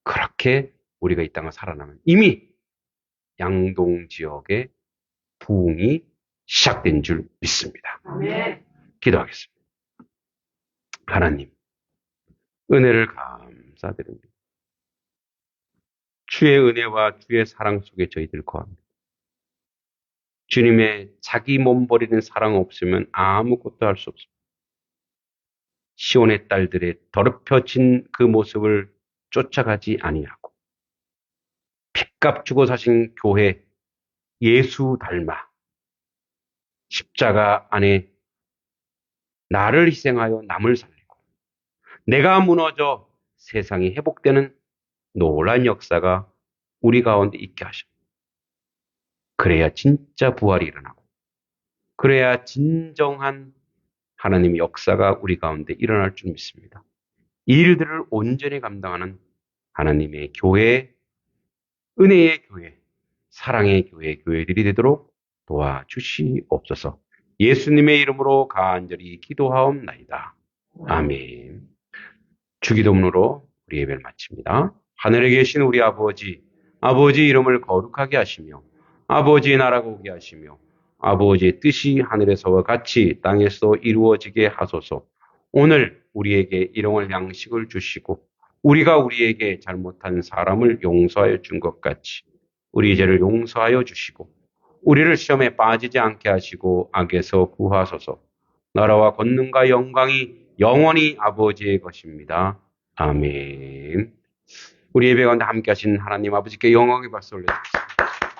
그렇게 우리가 이 땅을 살아나면 이미 양동 지역의 부흥이 시작된 줄 믿습니다. 아멘. 기도하겠습니다. 하나님, 은혜를 감사드립니다. 주의 은혜와 주의 사랑 속에 저희들 거합니다. 주님의 자기 몸 버리는 사랑 없으면 아무것도 할 수 없습니다. 시온의 딸들의 더럽혀진 그 모습을 쫓아가지 아니하고 핏값 주고 사신 교회 예수 닮아 십자가 안에 나를 희생하여 남을 살리고 내가 무너져 세상이 회복되는 놀라운 역사가 우리 가운데 있게 하십니다. 그래야 진짜 부활이 일어나고 그래야 진정한 하나님의 역사가 우리 가운데 일어날 줄 믿습니다. 이 일들을 온전히 감당하는 하나님의 교회, 은혜의 교회, 사랑의 교회, 교회들이 되도록 도와주시옵소서. 예수님의 이름으로 간절히 기도하옵나이다. 아멘. 주기도문으로 우리 예배를 마칩니다. 하늘에 계신 우리 아버지, 아버지 이름을 거룩하게 하시며 아버지의 나라가 오게 하시며 아버지의 뜻이 하늘에서와 같이 땅에서 이루어지게 하소서. 오늘 우리에게 일용할 양식을 주시고 우리가 우리에게 잘못한 사람을 용서하여 준 것 같이 우리 죄를 용서하여 주시고 우리를 시험에 빠지지 않게 하시고 악에서 구하소서. 나라와 권능과 영광이 영원히 아버지의 것입니다. 아멘. 우리 예배 가운데 함께 하신 하나님 아버지께 영광의 박수 올려드립니다.